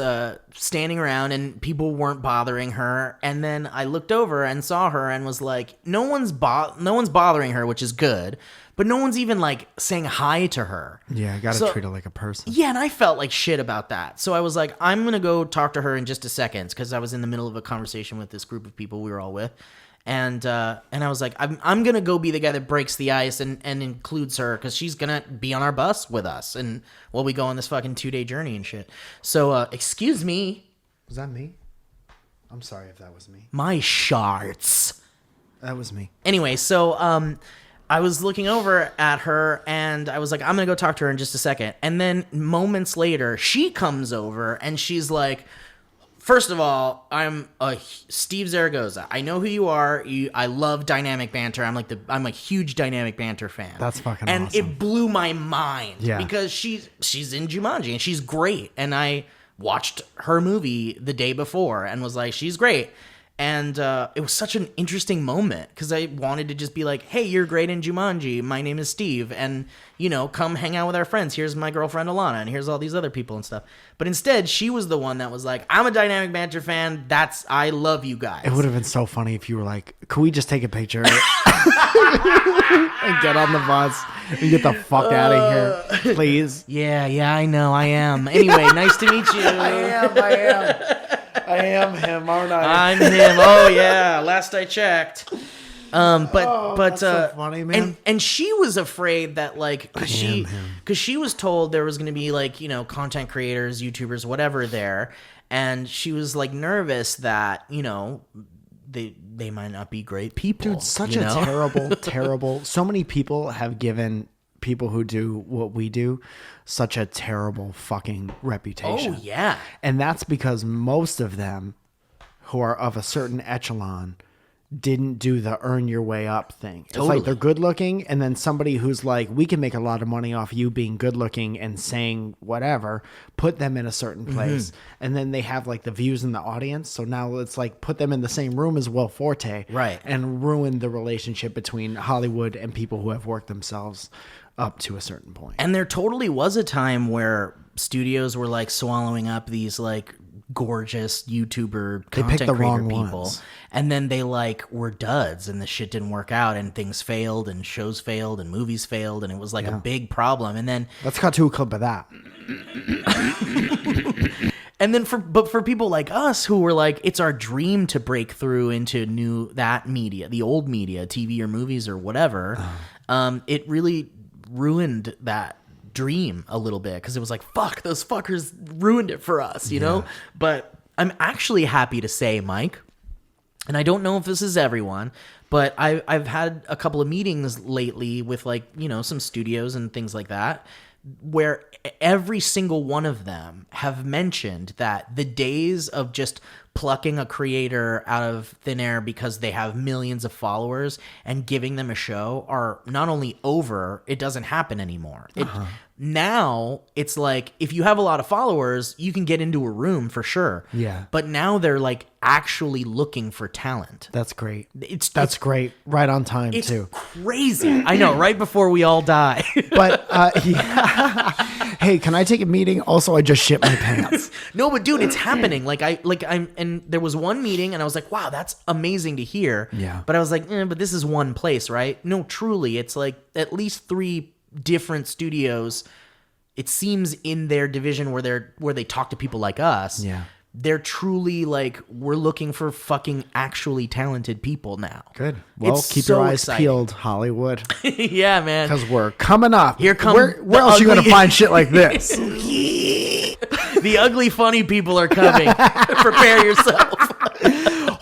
standing around and people weren't bothering her, and then I looked over and saw her and was like, no one's bothering her, which is good, but no one's even like saying hi to her. Yeah, I gotta So- treat her like a person. Yeah, and I felt like shit about that. So I was like, I'm going to go talk to her in just a second because I was in the middle of a conversation with this group of people we were all with. And I was like, I'm going to go be the guy that breaks the ice and includes her because she's going to be on our bus with us and while we go on this fucking 2-day journey and shit. So, excuse me. Was that me? I'm sorry if that was me. My sharts. That was me. Anyway, so I was looking over at her and I was like, I'm going to go talk to her in just a second. And then moments later, she comes over and she's like, first of all, I'm Steve Zaragoza. I know who you are. I love Dynamic Banter. I'm a huge Dynamic Banter fan. That's fucking and awesome. it blew my mind Yeah. because she's in Jumanji and she's great. And I watched her movie the day before and was like, she's great. And it was such an interesting moment because I wanted to just be like, hey, you're great in Jumanji. My name is Steve. And, come hang out with our friends. Here's my girlfriend Alana. And here's all these other people and stuff. But instead, she was the one that was like, I'm a Dynamic Banter fan. I love you guys. It would have been so funny if you were like, could we just take a picture and get on the bus and get the fuck out of here, please? Yeah, I know. I am. Anyway, nice to meet you. I am him, aren't I? I'm him. Oh yeah, last I checked. But that's so funny, man. And she was afraid that because she was told there was going to be content creators, YouTubers, whatever there, and she was nervous that they might not be great people. Dude, such a terrible. So many people have given people who do what we do such a terrible fucking reputation. Oh yeah. And that's because most of them who are of a certain echelon didn't do the earn your way up thing. It's like they're good looking, and then somebody who's like, we can make a lot of money off you being good looking and saying whatever, put them in a certain place. And then they have the views in the audience. So now it's put them in the same room as Will Forte. Right. And ruin the relationship between Hollywood and people who have worked themselves up to a certain point. And there totally was a time where studios were swallowing up these gorgeous YouTuber They content picked the creator wrong people, ones. and then they were duds, and the shit didn't work out, and things failed, and shows failed, and movies failed, and it was a big problem. And then let's cut to a clip of that. And then for people like us who were it's our dream to break through into that media, the old media, TV or movies or whatever, it really ruined that dream a little bit because it was fuck, those fuckers ruined it for us, you know? But I'm actually happy to say, Mike, and I don't know if this is everyone, but I've had a couple of meetings lately with some studios and things like that, where every single one of them have mentioned that the days of just plucking a creator out of thin air because they have millions of followers and giving them a show are not only over, it doesn't happen anymore. Now it's if you have a lot of followers, you can get into a room for sure. Yeah. But now they're actually looking for talent. That's great. That's great. Right on time, it's too. Crazy. I know, right before we all die. But, hey, can I take a meeting? Also, I just shit my pants. No, but dude, it's happening. And there was one meeting and I was like, wow, that's amazing to hear. Yeah. But I was like, but this is one place, right? No, truly, it's at least 3 different studios. It seems in their division where they talk to people like us. Yeah. They're truly we're looking for fucking actually talented people now. Good. Well, It's keep so your eyes exciting. peeled, Hollywood. Yeah, man. Because we're coming up. Here come Where the else are you going to ugly- find shit like this? The ugly, funny people are coming. Prepare yourself.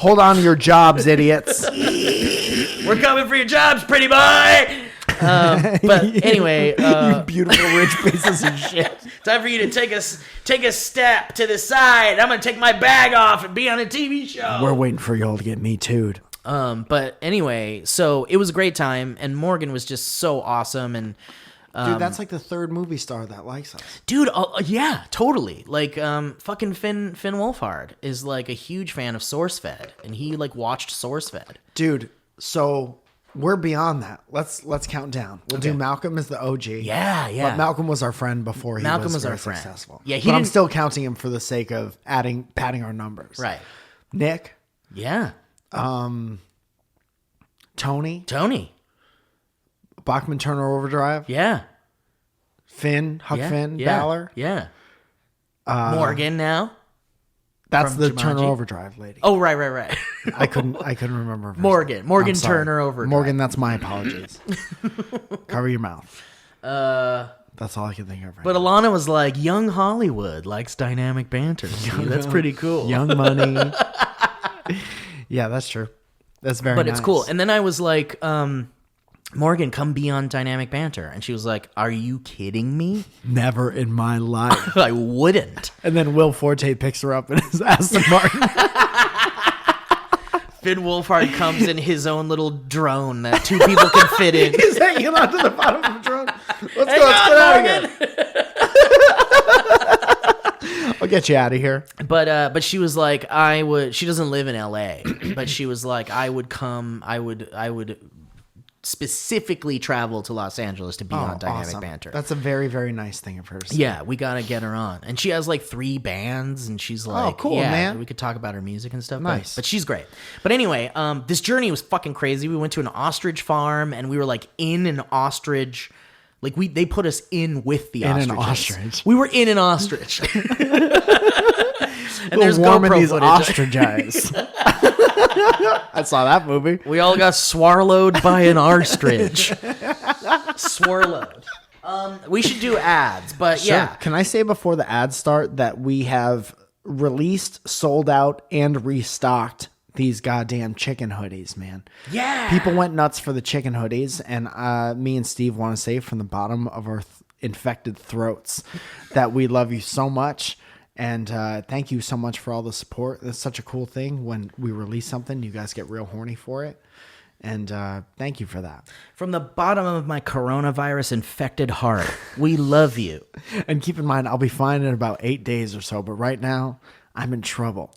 Hold on to your jobs, idiots. We're coming for your jobs, pretty boy. But anyway, You beautiful rich pieces of shit. time for you to take a step to the side. I'm gonna take my bag off and be on a TV show. We're waiting for y'all to get me too'd. But anyway, so it was a great time, and Morgan was just so awesome, and Dude, that's the 3rd movie star that likes us. dude, yeah, totally. Fucking Finn Wolfhard is a huge fan of SourceFed, and he watched SourceFed. Dude, so we're beyond that. Let's count down. We'll do Malcolm as the OG. Yeah. But Malcolm was our friend before he Malcolm was very our friend. successful. Yeah, but I'm still counting him for the sake of padding our numbers. Right. Nick, Yeah. Tony, Bachman Turner Overdrive, Yeah. Finn, Huck Finn, Balor. Yeah. Morgan now. That's From the Jumanji. Turner Overdrive lady. Oh, right. I couldn't remember. her Morgan name. I'm sorry. Turner Overdrive. Morgan, that's my apologies. Cover your mouth. That's all I can think of right But now. Alana was like, young Hollywood likes dynamic banter. See, that's pretty cool. Young Money. Yeah, that's true. That's very But nice. it's cool. And then I was like, Morgan, come be on dynamic banter. And she was like, are you kidding me? Never in my life. I wouldn't. And then Will Forte picks her up in his Aston Martin. Finn Wolfhard comes in his own little drone that 2 people can fit in. He's hanging onto the bottom of the drone. Let's Hang go. Let's on, get out of here. I'll get you out of here. But she was like, she doesn't live in LA, but she was like, I would specifically travel to Los Angeles to be on Dynamic Awesome. Banter. That's a very, very nice thing of hers. Yeah, we gotta get her on, and she has like 3 bands, and she's like, cool, yeah, man. we could talk about her music and stuff. Nice. but she's great. But anyway, this journey was fucking crazy. We went to an ostrich farm, and we were like in an ostrich. Like they put us in with the ostriches. an ostrich. We were in an ostrich. And There's warm in GoPro these footage. ostrich eyes. I saw that movie. We all got swallowed by an ostrich. Swirlowed. We should do ads, but Sure. yeah. Can I say before the ads start that we have released, sold out, and restocked these goddamn chicken hoodies, man? Yeah. People went nuts for the chicken hoodies, and me and Steve want to say from the bottom of our infected throats that we love you so much. And thank you so much for all the support. That's such a cool thing. When we release something, you guys get real horny for it. And thank you for that. From the bottom of my coronavirus infected heart, we love you. And keep in mind, I'll be fine in about 8 days or so. But right now, I'm in trouble.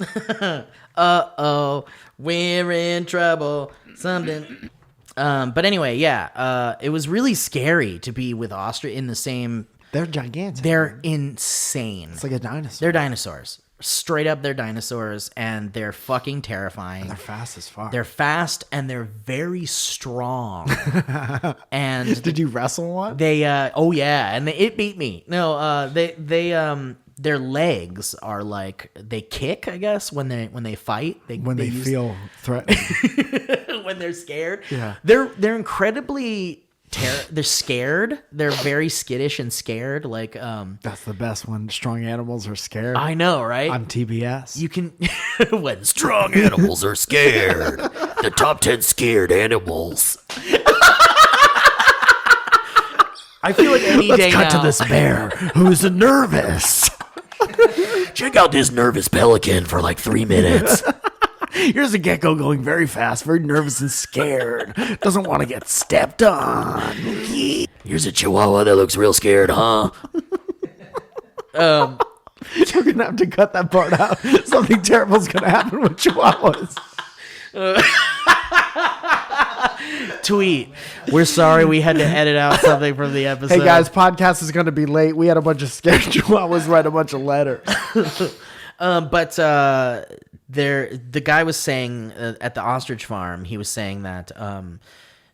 Uh-oh, we're in trouble. Something. But anyway, yeah. It was really scary to be with ostrich in the same... They're gigantic. They're insane. It's like a dinosaur. They're dinosaurs. Straight up, they're dinosaurs, and they're fucking terrifying. They're fast as fuck. They're fast, and they're very strong. And Did you wrestle one? they, oh yeah, and it beat me. No, their legs are like, they kick, I guess, when they fight. When they use- feel threatened. when they're scared. Yeah. They're incredibly they're scared. They're very skittish and scared. Like That's the best when strong animals are scared. I know, right? On TBS. You can when strong animals are scared. The top 10 scared animals. I feel like any day Let's cut now. to this bear who's nervous. Check out this nervous pelican for like 3 minutes. Here's a gecko going very fast, very nervous and scared. Doesn't want to get stepped on. Here's a chihuahua that looks real scared, huh? We're going to have to cut that part out. Something terrible's going to happen with chihuahuas. Tweet. We're sorry we had to edit out something from the episode. Hey guys, podcast is going to be late. We had a bunch of scared chihuahuas write a bunch of letters. But the guy was saying at the ostrich farm, he was saying that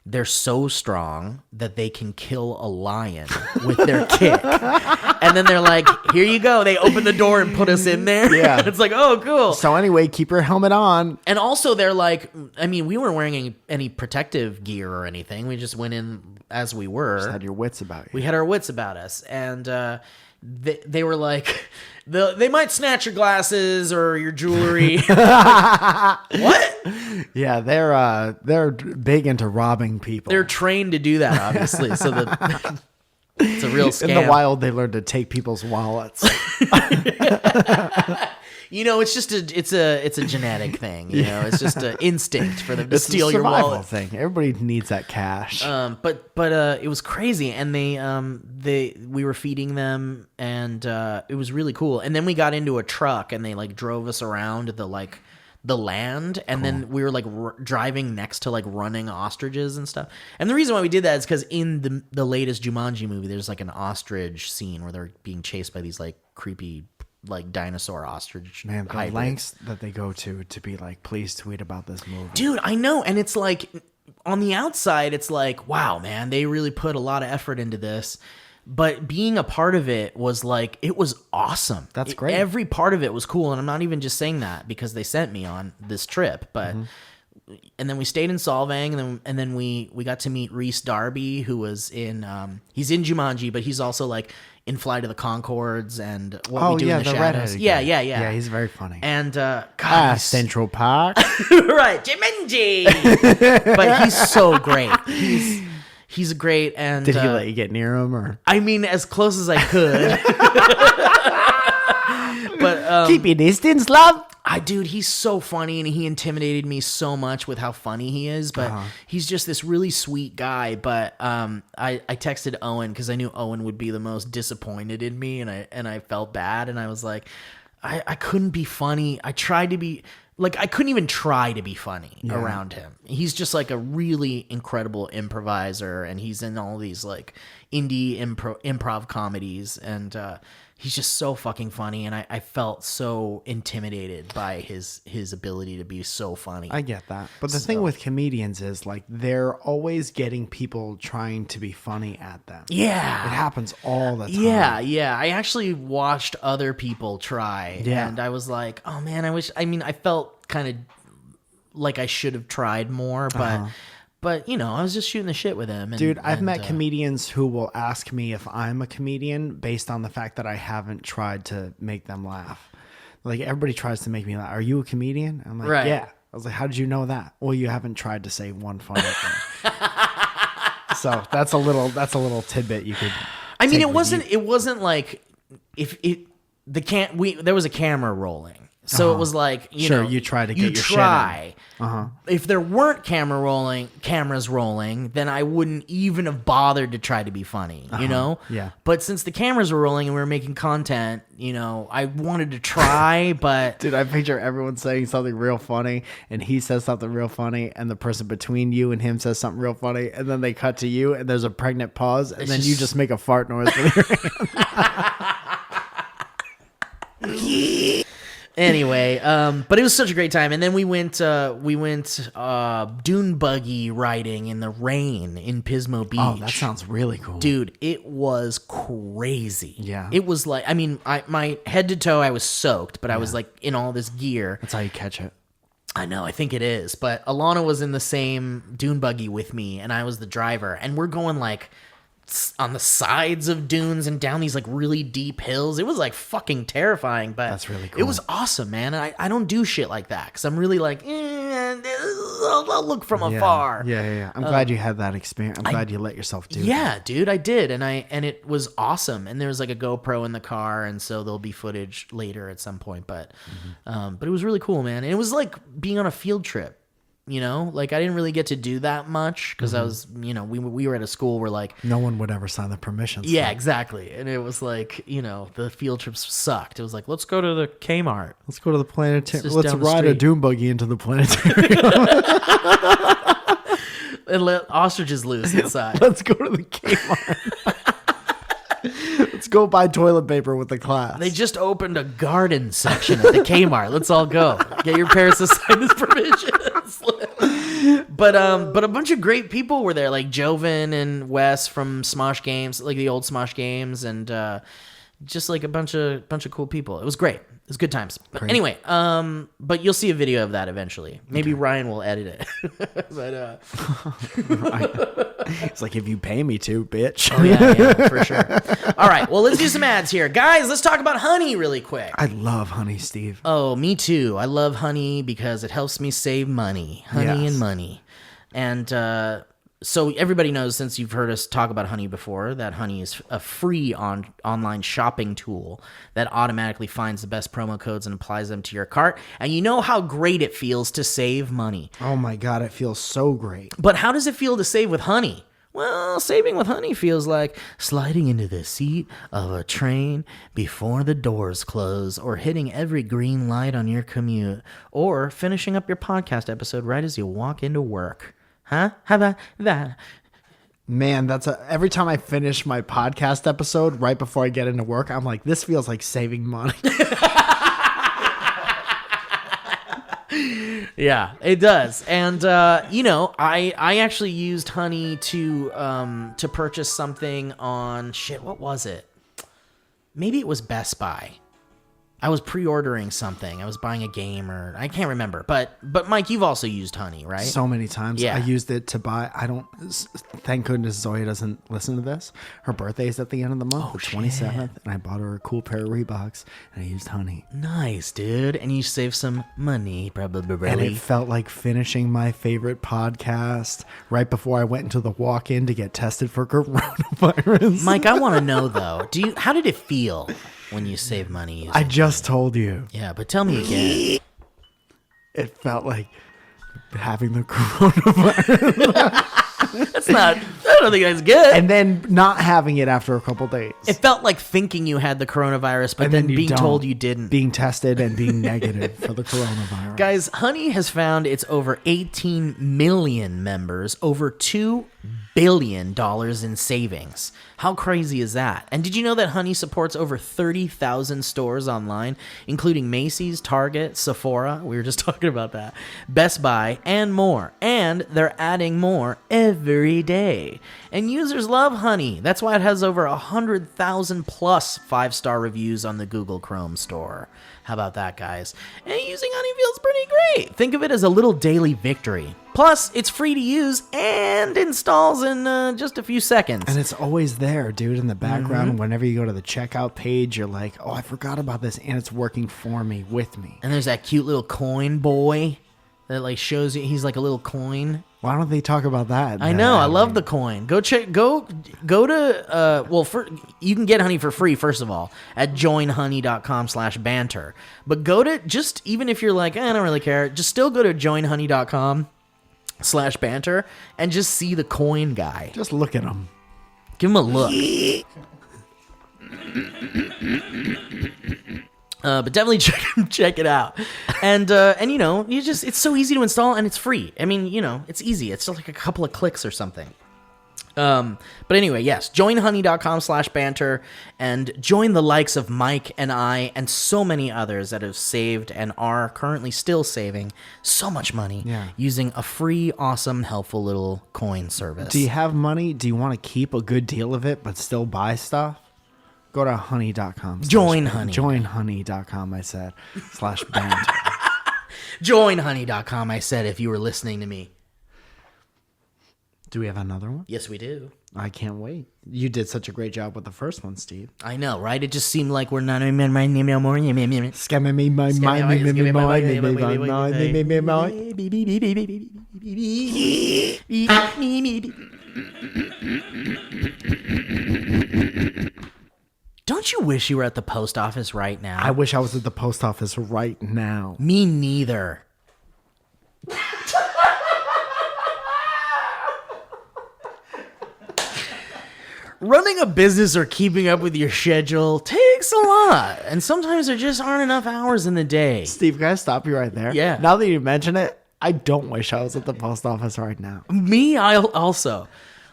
they're so strong that they can kill a lion with their kick. And then they're like, here you go. They open the door and put us in there. Yeah. It's like, oh, cool. So anyway, keep your helmet on. And also they're like, I mean, we weren't wearing any protective gear or anything. We just went in as we were. Just had your wits about you. We had our wits about us. And they were like, they might snatch your glasses or your jewelry. What? Yeah, they're big into robbing people. They're trained to do that, obviously. So it's a real scam. In the wild, they learn to take people's wallets. You know, it's just it's a genetic thing. You know, it's just an instinct for them to It's steal a your survival wallet. thing. Everybody needs that cash. But it was crazy, and we were feeding them, and it was really cool. And then we got into a truck, and they like drove us around the land, and then we were like driving next to like running ostriches and stuff. And the reason why we did that is because in the latest Jumanji movie, there's like an ostrich scene where they're being chased by these like creepy like dinosaur ostrich. Man, the hybrids. lengths that they go to be like, please tweet about this movie. Dude, I know. And it's like, on the outside, it's like, wow, man, they really put a lot of effort into this. But being a part of it was like, it was awesome. That's great. Every part of it was cool. And I'm not even just saying that because they sent me on this trip. But, and then we stayed in Solvang, and then we got to meet Reese Darby, who was he's in Jumanji, but he's also like in Flight of the Conchords and What We Do in the Shadows. redheaded Yeah, guy. yeah. Yeah, he's very funny. And, God, he's- Central Park. right, Jumanji. But he's so great. He's great, and Did he let you get near him, or I mean, as close as I could. But keep your distance, love? dude, he's so funny, and he intimidated me so much with how funny he is. But he's just this really sweet guy. But I texted Owen because I knew Owen would be the most disappointed in me, and I felt bad, and I was like, I couldn't be funny. I tried to be like, I couldn't even try to be funny around him. He's just like a really incredible improviser, and he's in all these like indie improv comedies, and he's just so fucking funny. And I felt so intimidated by his ability to be so funny. I get that. But the thing with comedians is like they're always getting people trying to be funny at them. Yeah. It happens all the time. Yeah. I actually watched other people try, and I was like, oh man, I felt kind of like I should have tried more, but you know, I was just shooting the shit with him. Dude, I've met comedians who will ask me if I'm a comedian based on the fact that I haven't tried to make them laugh. Like everybody tries to make me laugh. Are you a comedian? I'm like, yeah. I was like, how did you know that? Well, you haven't tried to say one funny thing. So that's a little tidbit you could. I mean, it wasn't like there was a camera rolling. So it was like, you know, you try to get your try. shit in. If there weren't cameras rolling, then I wouldn't even have bothered to try to be funny, you know? Yeah. But since the cameras were rolling and we were making content, you know, I wanted to try, but Dude, I picture everyone saying something real funny, and he says something real funny, and the person between you and him says something real funny, and then they cut to you, and there's a pregnant pause, and then you just make a fart noise with your hand. Anyway, but it was such a great time. And then we went dune buggy riding in the rain in Pismo Beach. Oh, that sounds really cool. Dude, it was crazy. Yeah. It was like, I mean, my head to toe, I was soaked, but I was like in all this gear. That's how you catch it. I know, I think it is. But Alana was in the same dune buggy with me, and I was the driver. And we're going like on the sides of dunes and down these like really deep hills. It was like fucking terrifying, but that's really cool. It was awesome, man. And I don't do shit like that because I'm really like, I'll look from afar. Yeah. I'm glad you had that experience. I'm glad you let yourself do that. Yeah, dude, I did. And it was awesome. And there was like a GoPro in the car, and so there'll be footage later at some point. But it was really cool, man. And it was like being on a field trip. You know, like I didn't really get to do that much because I was, you know, we were at a school where like no one would ever sign the permissions. Yeah, exactly. And it was like, you know, the field trips sucked. It was like, let's go to the Kmart. Let's go to the planetarium. Let's ride a dune buggy into the planetarium. And let ostriches loose inside. Let's go to the Kmart. Let's go buy toilet paper with the class. They just opened a garden section at the Kmart. Let's all go. Get your parents to sign this permission slip. But a bunch of great people were there, like Joven and Wes from Smosh Games, like the old Smosh Games, and just like a bunch of cool people. It was great. It was good times. But anyway, but you'll see a video of that eventually. Maybe Ryan will edit it. But it's like, if you pay me to, bitch. Oh yeah, for sure. All right, well, let's do some ads here. Guys, let's talk about honey really quick. I love honey, Steve. Oh, me too. I love honey because it helps me save money. Honey and money. And so everybody knows, since you've heard us talk about honey before, that honey is a free online shopping tool that automatically finds the best promo codes and applies them to your cart. And you know how great it feels to save money. Oh my God, it feels so great. But how does it feel to save with honey? Well, saving with honey feels like sliding into the seat of a train before the doors close, or hitting every green light on your commute, or finishing up your podcast episode right as you walk into work. Huh? How about that? Man, every time I finish my podcast episode right before I get into work, I'm like, this feels like saving money. Yeah, it does. And you know, I actually used honey to purchase something on what was it? Maybe it was Best Buy. I was pre-ordering something. I was buying a game, or I can't remember. But Mike, you've also used honey, right? So many times. Yeah. I used it to buy. Thank goodness Zoya doesn't listen to this. Her birthday's at the end of the month, the 27th, and I bought her a cool pair of Reeboks, and I used honey. Nice, dude. And you saved some money, probably. And it felt like finishing my favorite podcast right before I went into the walk-in to get tested for coronavirus. Mike, I want to know though. How did it feel when you save money? I just told you. Yeah, but tell me again. It felt like having the coronavirus. That's I don't think that's good. And then not having it after a couple days. It felt like thinking you had the coronavirus, but then you being don't. told you didn't. Being tested and being negative for the coronavirus. Guys, Honey has found its over 18 million members, over $2 billion in savings. How crazy is that? And did you know that Honey supports over 30,000 stores online, including Macy's, Target, Sephora, we were just talking about that, Best Buy, and more. And they're adding more every day. And users love Honey. That's why it has over 100,000 plus 5-star reviews on the Google Chrome store. How about that, guys? And using Honey feels pretty great. Think of it as a little daily victory. Plus, it's free to use and installs in just a few seconds. And it's always there, dude, in the background. Whenever you go to the checkout page, you're like, oh, I forgot about this, and it's working for me, with me. And there's that cute little coin boy that like shows you he's like a little coin. Why don't they talk about that? I know, I love the coin. Go to you can get Honey for free, first of all, at joinhoney.com/banter. But go to, just even if you're like, I don't really care, just still go to joinhoney.com/banter and just see the coin guy. Just look at them. Give him a look. But definitely check it out. And you know, it's so easy to install and it's free. I mean, you know, it's easy. It's just like a couple of clicks or something. But anyway, yes, joinhoney.com/banter and join the likes of Mike and I and so many others that have saved and are currently still saving so much money using a free, awesome, helpful little coin service. Do you have money? Do you want to keep a good deal of it but still buy stuff? Go to honey.com. Join Honey. Joinhoney.com, I said, /banter. Joinhoney.com, I said, if you were listening to me. Do we have another one? Yes, we do. I can't wait. You did such a great job with the first one, Steve. I know, right? It just seemed like we're not my name no more. Scamming me, my Don't you wish you were at the post office right now? I wish I was at the post office right now. Me neither. Running a business or keeping up with your schedule takes a lot, and sometimes there just aren't enough hours in the day. Steve, can I stop you right there? Yeah. Now that you mention it, I don't wish I was at the post office right now. Me, I also.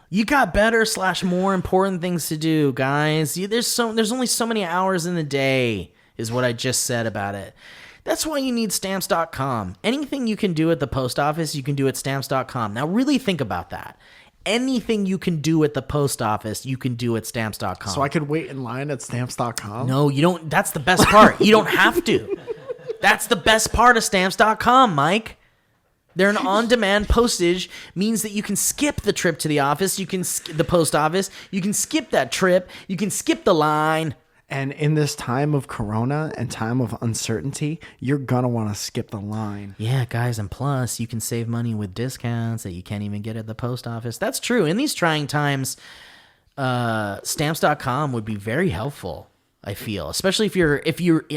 You got better / more important things to do, guys. There's only so many hours in the day, is what I just said about it. That's why you need Stamps.com. Anything you can do at the post office, you can do at Stamps.com. Now, really think about that. Anything you can do at the post office, you can do at Stamps.com. So I could wait in line at Stamps.com? No, you don't. That's the best part. You don't have to. That's the best part of Stamps.com, Mike. They're an on-demand postage, means that you can skip the trip to the office, the post office, you can skip that trip, you can skip the line. And in this time of corona and time of uncertainty, you're going to want to skip the line. Yeah, guys, and plus, you can save money with discounts that you can't even get at the post office. That's true. In these trying times, Stamps.com would be very helpful, I feel. Especially if you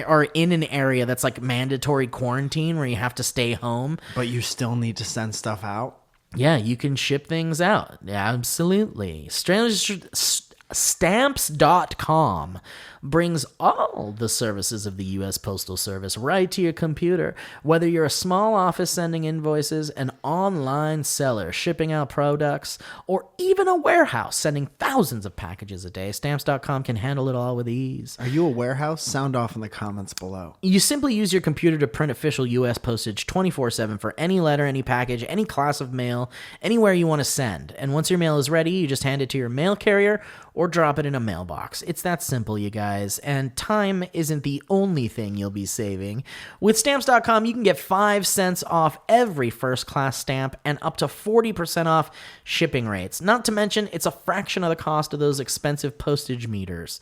are in an area that's like mandatory quarantine where you have to stay home. But you still need to send stuff out? Yeah, you can ship things out. Absolutely. Stamps.com brings all the services of the U.S. Postal Service right to your computer. Whether you're a small office sending invoices, an online seller shipping out products, or even a warehouse sending thousands of packages a day, Stamps.com can handle it all with ease. Are you a warehouse? Sound off in the comments below. You simply use your computer to print official U.S. postage 24/7 for any letter, any package, any class of mail, anywhere you want to send. And once your mail is ready, you just hand it to your mail carrier or drop it in a mailbox. It's that simple, you guys. And time isn't the only thing you'll be saving. With Stamps.com, you can get 5 cents off every first-class stamp and up to 40% off shipping rates. Not to mention, it's a fraction of the cost of those expensive postage meters.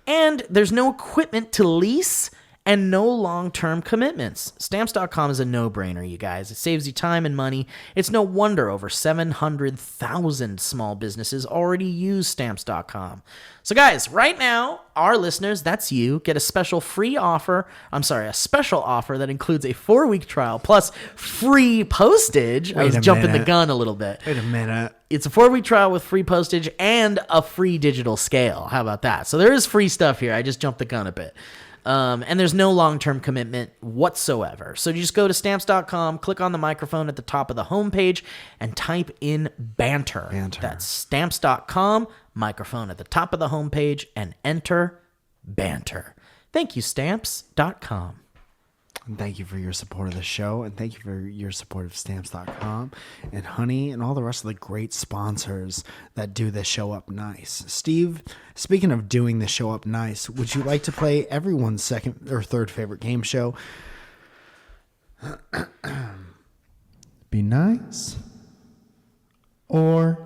And there's no equipment to lease and no long-term commitments. Stamps.com is a no-brainer, you guys. It saves you time and money. It's no wonder over 700,000 small businesses already use Stamps.com. So guys, right now, our listeners, that's you, get a special offer that includes a 4-week trial plus free postage. I was jumping the gun a little bit. Wait a minute. It's a 4-week trial with free postage and a free digital scale. How about that? So there is free stuff here. I just jumped the gun a bit. And there's no long-term commitment whatsoever. So you just go to Stamps.com, click on the microphone at the top of the homepage, and type in Banter. That's Stamps.com, microphone at the top of the homepage, and enter Banter. Thank you, Stamps.com. And thank you for your support of the show, and thank you for your support of Stamps.com and Honey and all the rest of the great sponsors that do the show up nice. Steve, speaking of doing the show up nice, would you like to play everyone's second or third favorite game show? Be nice or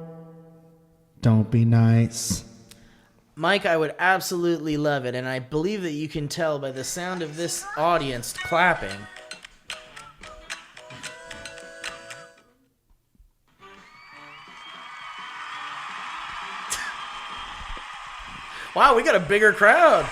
don't be nice. Mike, I would absolutely love it, and I believe that you can tell by the sound of this audience clapping. Wow, we got a bigger crowd.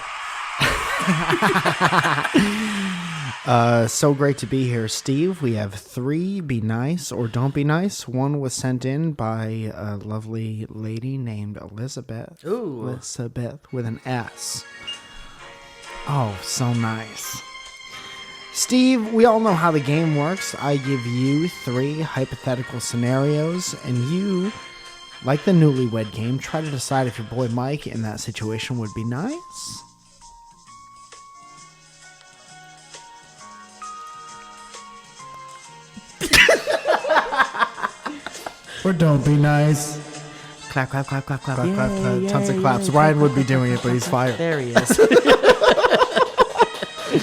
So great to be here, Steve. We have 3 be nice or don't be nice. One was sent in by a lovely lady named Elizabeth. Ooh. Elizabeth with an S. Oh, so nice. Steve, we all know how the game works. I give you 3 hypothetical scenarios, and you, like the newlywed game, try to decide if your boy Mike in that situation would be nice or don't be nice. Clap, clap, clap, clap, clap. Clap, clap, clap. Tons of claps. Ryan would be doing it, but he's fired. There he is.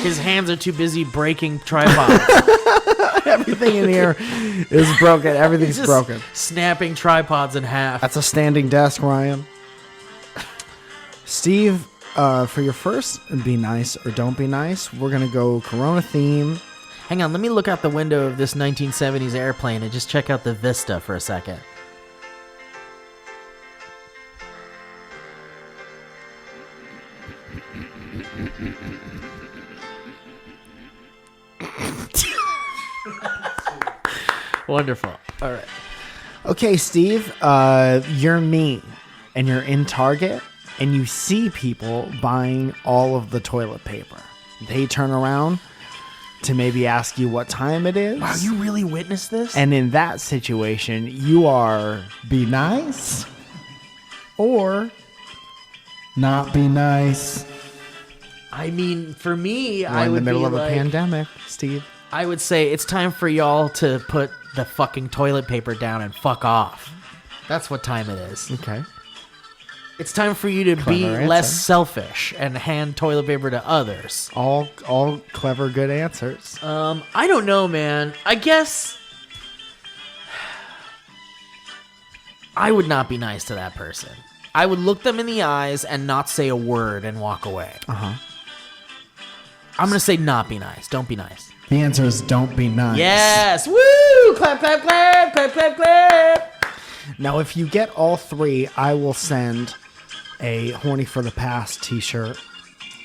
His hands are too busy breaking tripods. Everything in here is broken. Everything's Just broken. snapping tripods in half. That's a standing desk, Ryan. Steve, for your first be nice or don't be nice, we're going to go Corona theme. Hang on, let me look out the window of this 1970s airplane and just check out the vista for a second. Wonderful. All right. Okay, Steve, you're me, and you're in Target, and you see people buying all of the toilet paper. They turn around to maybe ask you what time it is. Wow, you really witnessed this? And in that situation, you are be nice or not be nice. I mean, for me, We're I in would the middle be of a like, pandemic, Steve. I would say it's time for y'all to put the fucking toilet paper down and fuck off. That's what time it is. Okay. It's time for you to be Clever less answer. selfish and hand toilet paper to others. All clever, good answers. I don't know, man. I guess I would not be nice to that person. I would look them in the eyes and not say a word and walk away. Uh-huh. I'm going to say not be nice. Don't be nice. The answer is don't be nice. Yes. Woo! Clap, clap, clap, clap, clap, clap. Now, if you get all 3, I will send a Horny for the Past t-shirt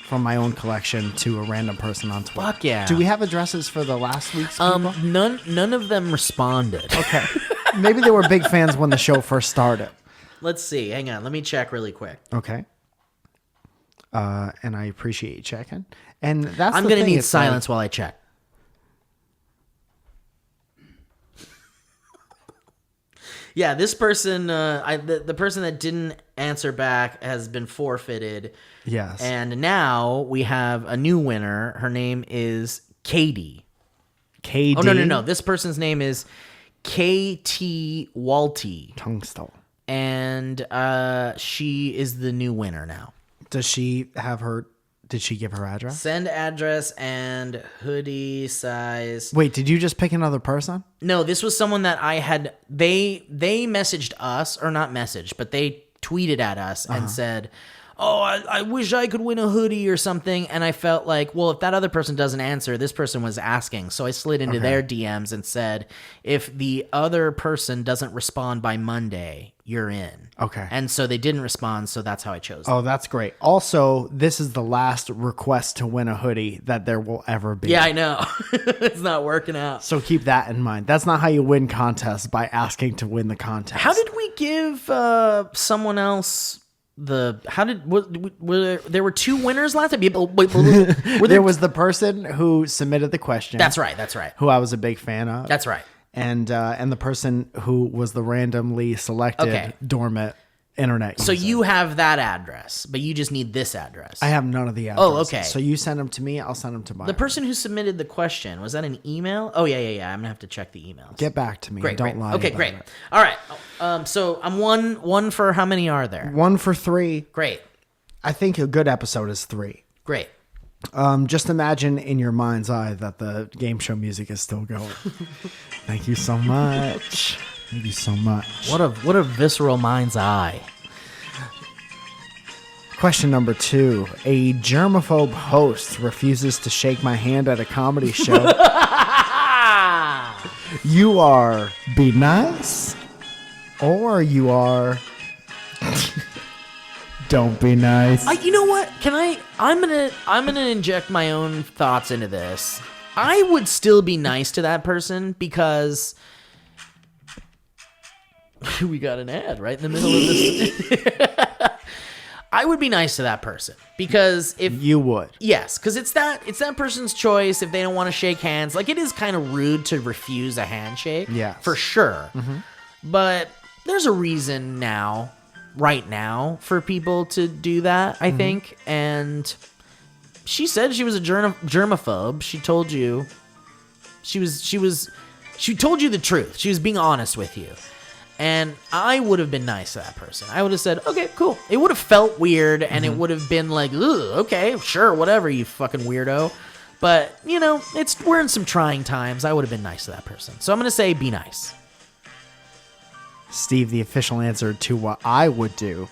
from my own collection to a random person on Twitter. Fuck yeah. Do we have addresses for the last week's people? None of them responded. Okay. Maybe they were big fans when the show first started. Let's see. Hang on. Let me check really quick. Okay. And I appreciate you checking. And that's I'm the going to thing, need it's silence while I check. Yeah, this person, the person that didn't answer back has been forfeited. Yes. And now we have a new winner. Her name is Katie. KD. Oh, no. This person's name is KT Walty. Tungstol. And she is the new winner now. Does she have her... Did she give her address? Send address and hoodie size. Wait, did you just pick another person? No, this was someone that I had. They messaged us, or not messaged, but they tweeted at us and said, oh, I wish I could win a hoodie or something. And I felt like, well, if that other person doesn't answer, this person was asking. So I slid into their DMs and said, if the other person doesn't respond by Monday, you're in. Okay. And so they didn't respond, so that's how I chose them. Oh, that's great. Also, this is the last request to win a hoodie that there will ever be. Yeah, I know. It's not working out. So keep that in mind. That's not how you win contests, by asking to win the contest. How did we give someone else there were 2 winners last time? There was the person who submitted the question. That's right. Who I was a big fan of. That's right. And the person who was the randomly selected dormant internet So user. you have that address, but you just need this address. I have none of the addresses. Oh, okay. So you send them to me, I'll send them to Byron. The person who submitted the question, was that an email? Oh, yeah. I'm going to have to check the emails. Get back to me. Great, Don't great. lie Okay, about great. it. All right. So I'm one for how many are there? 1 for 3. Great. I think a good episode is 3. Great. Just imagine in your mind's eye that the game show music is still going. Thank you so much. Thank you so much. What a visceral mind's eye. Question number 2. A germaphobe host refuses to shake my hand at a comedy show. You are be nice, or you are don't be nice. You know what? I'm gonna inject my own thoughts into this. I would still be nice to that person because we got an ad right in the middle of this. I would be nice to that person because if You would. yes, because it's that person's choice. If they don't want to shake hands, like it is kind of rude to refuse a handshake. Yes. for sure. But there's a reason right now, for people to do that. I think, and she said she was a germaphobe. She told you, she told you the truth. She was being honest with you. And I would have been nice to that person. I would have said, okay, cool. It would have felt weird, and it would have been like, ugh, okay, sure, whatever, you fucking weirdo. But, we're in some trying times. I would have been nice to that person. So I'm going to say be nice. Steve, the official answer to what I would do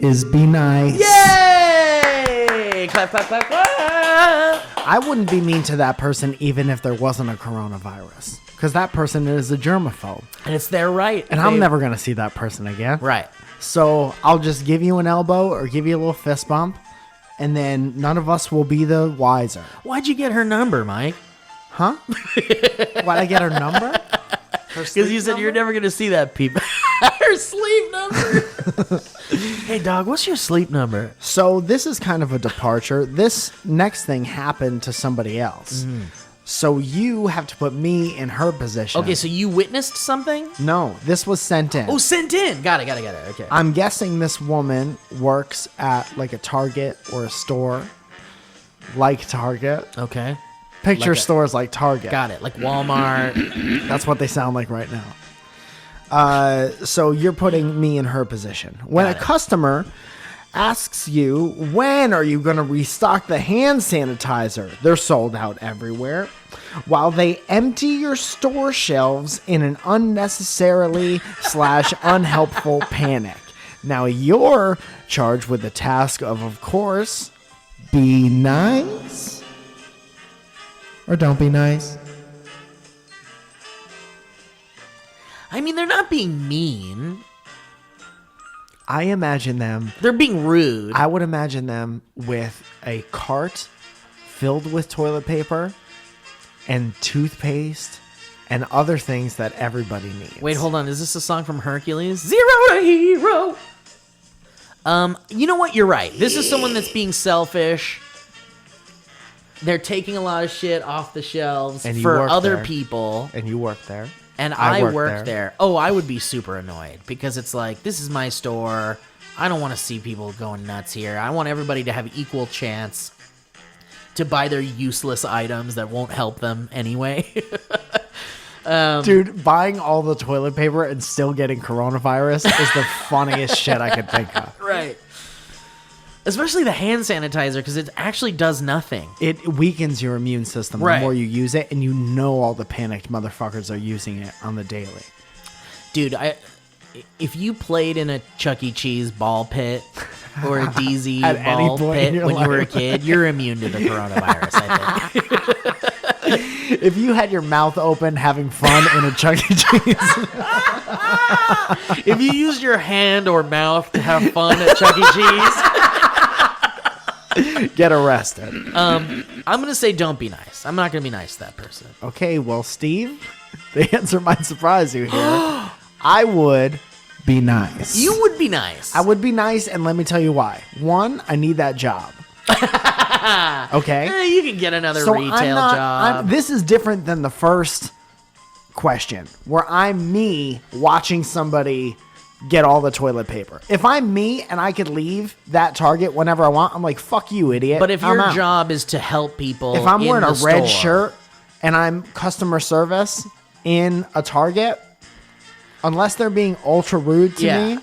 is be nice. Yay! Clap, clap, clap, clap! I wouldn't be mean to that person even if there wasn't a coronavirus, because that person is a germaphobe. And it's their right. And I'm never going to see that person again. Right. So I'll just give you an elbow or give you a little fist bump, and then none of us will be the wiser. Why'd you get her number, Mike? Huh? Why'd I get her number? Because you said you're never going to see that people. Her sleep number. Hey, dog, what's your sleep number? So this is kind of a departure. This next thing happened to somebody else. So you have to put me in her position. Okay, so you witnessed something? No, this was sent in. Oh, sent in. Got it. Okay. I'm guessing this woman works at like a Target or a store like Target. Okay. Picture Like stores like Target. Got it. Like Walmart. That's what they sound like right now. So you're putting me in her position. When Got a it. customer asks you, when are you going to restock the hand sanitizer? They're sold out everywhere. While they empty your store shelves in an unnecessarily / unhelpful panic. Now you're charged with the task of course, be nice. Or don't be nice. I mean, they're not being mean. I imagine them. They're being rude. I would imagine them with a cart filled with toilet paper and toothpaste and other things that everybody needs. Wait, hold on. Is this a song from Hercules? Zero to hero. You know what? You're right. This is someone that's being selfish. They're taking a lot of shit off the shelves And you for work other there. people. And you work there. And I work work there. Oh, I would be super annoyed because it's like, this is my store. I don't want to see people going nuts here. I want everybody to have equal chance to buy their useless items that won't help them anyway. Dude, buying all the toilet paper and still getting coronavirus is the funniest shit I could think of. Right. Especially the hand sanitizer, because it actually does nothing. It weakens your immune system Right. the more you use it, and you know all the panicked motherfuckers are using it on the daily. Dude, if you played in a Chuck E. Cheese ball pit or a DZ At any ball point in pit your when you were a life. kid, you're immune to the coronavirus, I think. If you had your mouth open having fun in a Chuck E. Cheese, If you used your hand or mouth to have fun at Chuck E. Cheese, get arrested. I'm going to say don't be nice. I'm not going to be nice to that person. Okay, well, Steve, the answer might surprise you here. I would be nice. You would be nice. I would be nice, and let me tell you why. One, I need that job. Okay? You can get another retail job. This is different than the first question, where I'm me watching somebody get all the toilet paper. If I'm me and I could leave that Target whenever I want, I'm like, fuck you, idiot. But if I'm your out. job is to help people, If I'm in wearing the a red store, shirt and I'm customer service in a Target, unless they're being ultra rude to Yeah. me,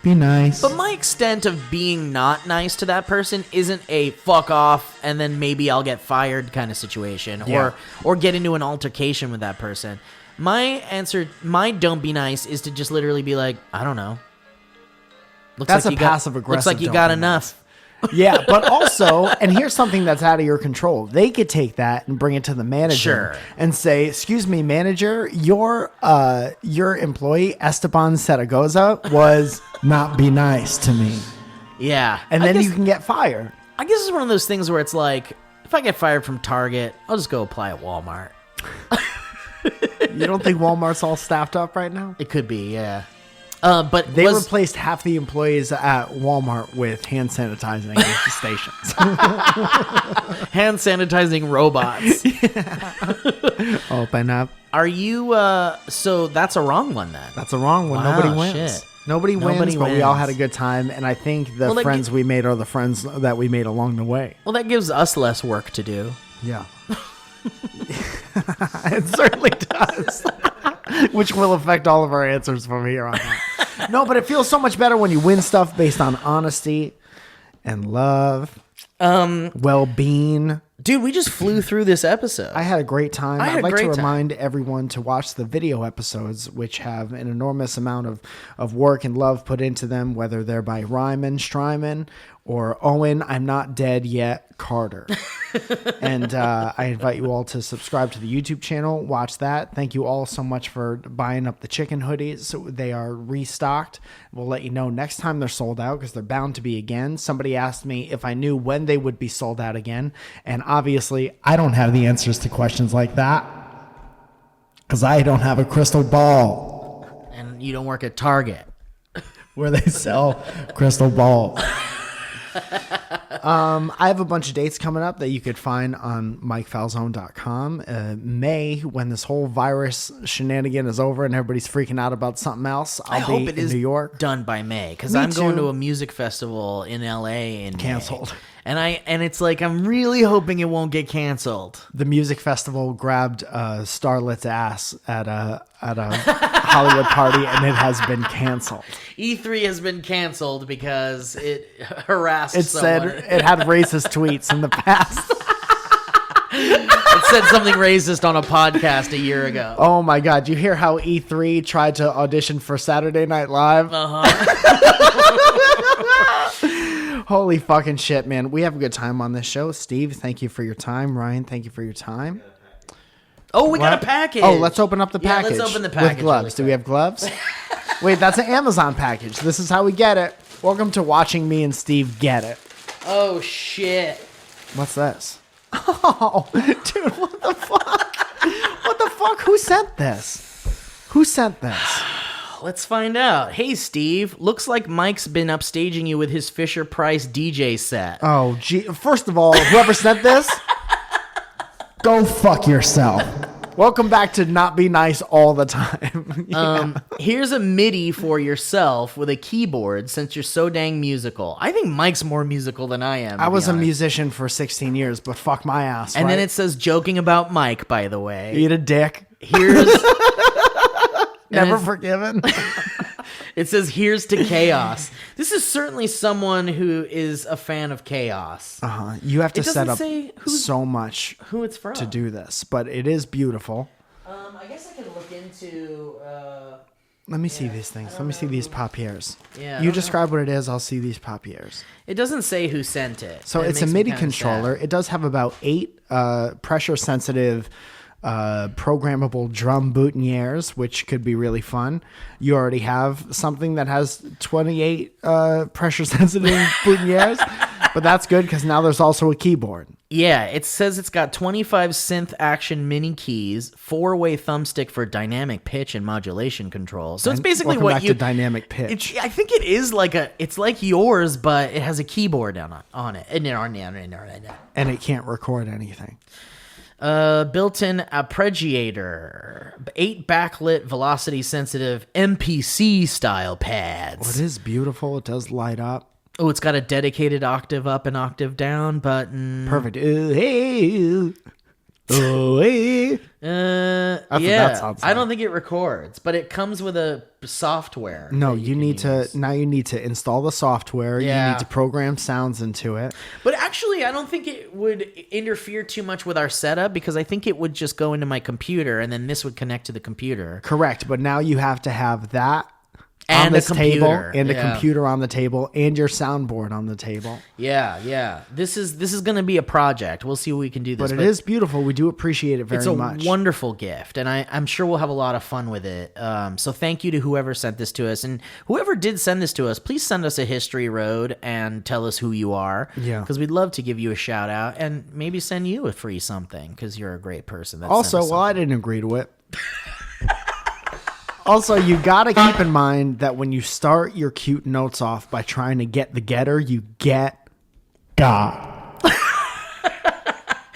be nice. But my extent of being not nice to that person isn't a fuck off and then maybe I'll get fired kind of situation, Yeah. or get into an altercation with that person. My answer, my don't be nice, is to just literally be like, I don't know. Looks That's like a you got- passive-aggressive Looks like you don't got be enough. Yeah, but also, and here's something that's out of your control. They could take that and bring it to the manager Sure. and say, "Excuse me, manager, your employee Esteban Zaragoza was not be nice to me," Yeah. and I then guess, you can get fired. I guess it's one of those things where it's like, if I get fired from Target, I'll just go apply at Walmart. You don't think Walmart's all staffed up right now? It could be, yeah. But They was, replaced half the employees at Walmart with hand sanitizing stations. hand sanitizing robots. Open up. Are you, so that's a wrong one then. That's a wrong one. Wow, Nobody wins. shit. Nobody Nobody wins, but we all wins. had a good time. And I think the Well, that friends we made are the friends that we made along the way. Well, that gives us less work to do. Yeah. It certainly does. Which will affect all of our answers from here on out. No, but it feels so much better when you win stuff based on honesty and love, well-being. Dude, we just flew through this episode. I had a great time. I had I'd a like to great time. remind everyone to watch the video episodes, which have an enormous amount of work and love put into them, whether they're by Ryman Strymon or Owen, I'm Not Dead Yet, Carter. And I invite you all to subscribe to the YouTube channel, watch that. Thank you all so much for buying up the chicken hoodies. So they are restocked. We'll let you know next time they're sold out, because they're bound to be again. Somebody asked me if I knew when they would be sold out again. And obviously, I don't have the answers to questions like that, because I don't have a crystal ball and you don't work at Target. where they sell crystal balls. I have a bunch of dates coming up that you could find on MikeFalzone.com. May, when this whole virus shenanigan is over and everybody's freaking out about something else, I I'll hope be it in is New York. done by May, because Me I'm going too. to a music festival in LA in May. Canceled. And it's like, I'm really hoping it won't get canceled. The music festival grabbed Starlet's ass at a Hollywood party, and it has been canceled. E3 has been canceled because it harassed It someone. said it had racist tweets in the past. It said something racist on a podcast a year ago. Oh my God! You hear how E3 tried to audition for Saturday Night Live? Holy fucking shit, man! We have a good time on this show. Steve, thank you for your time. Ryan, thank you for your time. Oh, we got What? a package. Oh, let's open up the Yeah, package. let's open the package with gloves. really Do we have gloves? Wait, that's an Amazon package. This is how we get it. Welcome to watching me and Steve get it. Oh, shit. What's this? Oh, dude, what the fuck? What the fuck? Who sent this? Who sent this? Let's find out. Hey, Steve. Looks like Mike's been upstaging you with his Fisher-Price DJ set. Oh, gee. First of all, whoever sent this, go fuck yourself. Welcome back to Not Be Nice All the Time. Yeah. Here's a MIDI for yourself with a keyboard since you're so dang musical. I think Mike's more musical than I am. I to be was a honest. musician for 16 years, but fuck my ass. And then right? it says joking about Mike, by the way. Eat a dick. Here's Never it's- forgiven. it says here's to chaos. This is certainly someone who is a fan of chaos. You have to It doesn't set up say who's- so much Who it's from. to do this, but it is beautiful. I guess I can look into Let me see these things. Let me see these paupières. Yeah, I You don't describe what it is. I'll see these paupières. It doesn't say who sent it. So and it it's a makes me MIDI kinda controller. sad. It does have about 8 pressure-sensitive programmable drum boutonnieres, which could be really fun. You already have something that has 28 pressure-sensitive boutonnieres, but that's good because now there's also a keyboard. Yeah, it says it's got 25 synth action mini keys, 4-way thumbstick for dynamic pitch and modulation control. So it's basically Welcome what back you to dynamic pitch. I think it is it's like yours, but it has a keyboard on it. And it can't record anything. Built-in arpeggiator, 8 backlit velocity sensitive MPC style pads. Well, it is beautiful. It does light up. Oh, it's got a dedicated octave up and octave down button. Perfect. Ooh, hey. Oh, hey. That's what that sounds I like. don't think it records, but it comes with a software. No, that you can need use. to install the software. Yeah. You need to program sounds into it. But actually, I don't think it would interfere too much with our setup because I think it would just go into my computer and then this would connect to the computer. Correct, but now you have to have that And on a this table computer. and a Yeah. computer on the table and your soundboard on the table. Yeah. This is going to be a project. We'll see what we can do this. But it is beautiful. We do appreciate it very It's a much. wonderful gift, and I'm sure we'll have a lot of fun with it. So thank you to whoever sent this to us, and whoever did send this to us, please send us a history road and tell us who you are. Yeah. Because we'd love to give you a shout out and maybe send you a free something because you're a great person. That Also, sent us well, I didn't agree to it. Also, you got to keep in mind that when you start your cute notes off by trying to get the getter, you get God.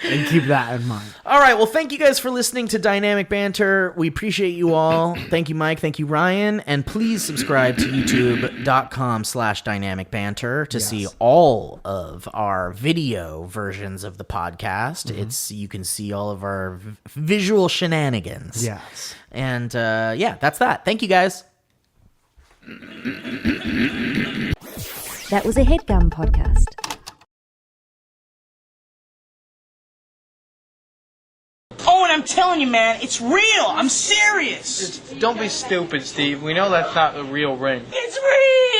And keep that in mind. All right. Well, thank you guys for listening to Dynamic Banter. We appreciate you all. Thank you, Mike. Thank you, Ryan. And please subscribe to youtube.com/Dynamic Banter to see all of our video versions of the podcast. You can see all of our visual shenanigans. Yes. And that's that. Thank you, guys. That was a HeadGum podcast. Owen, I'm telling you, man, it's real. I'm serious. Don't be stupid, Steve. We know that's not the real ring. It's real.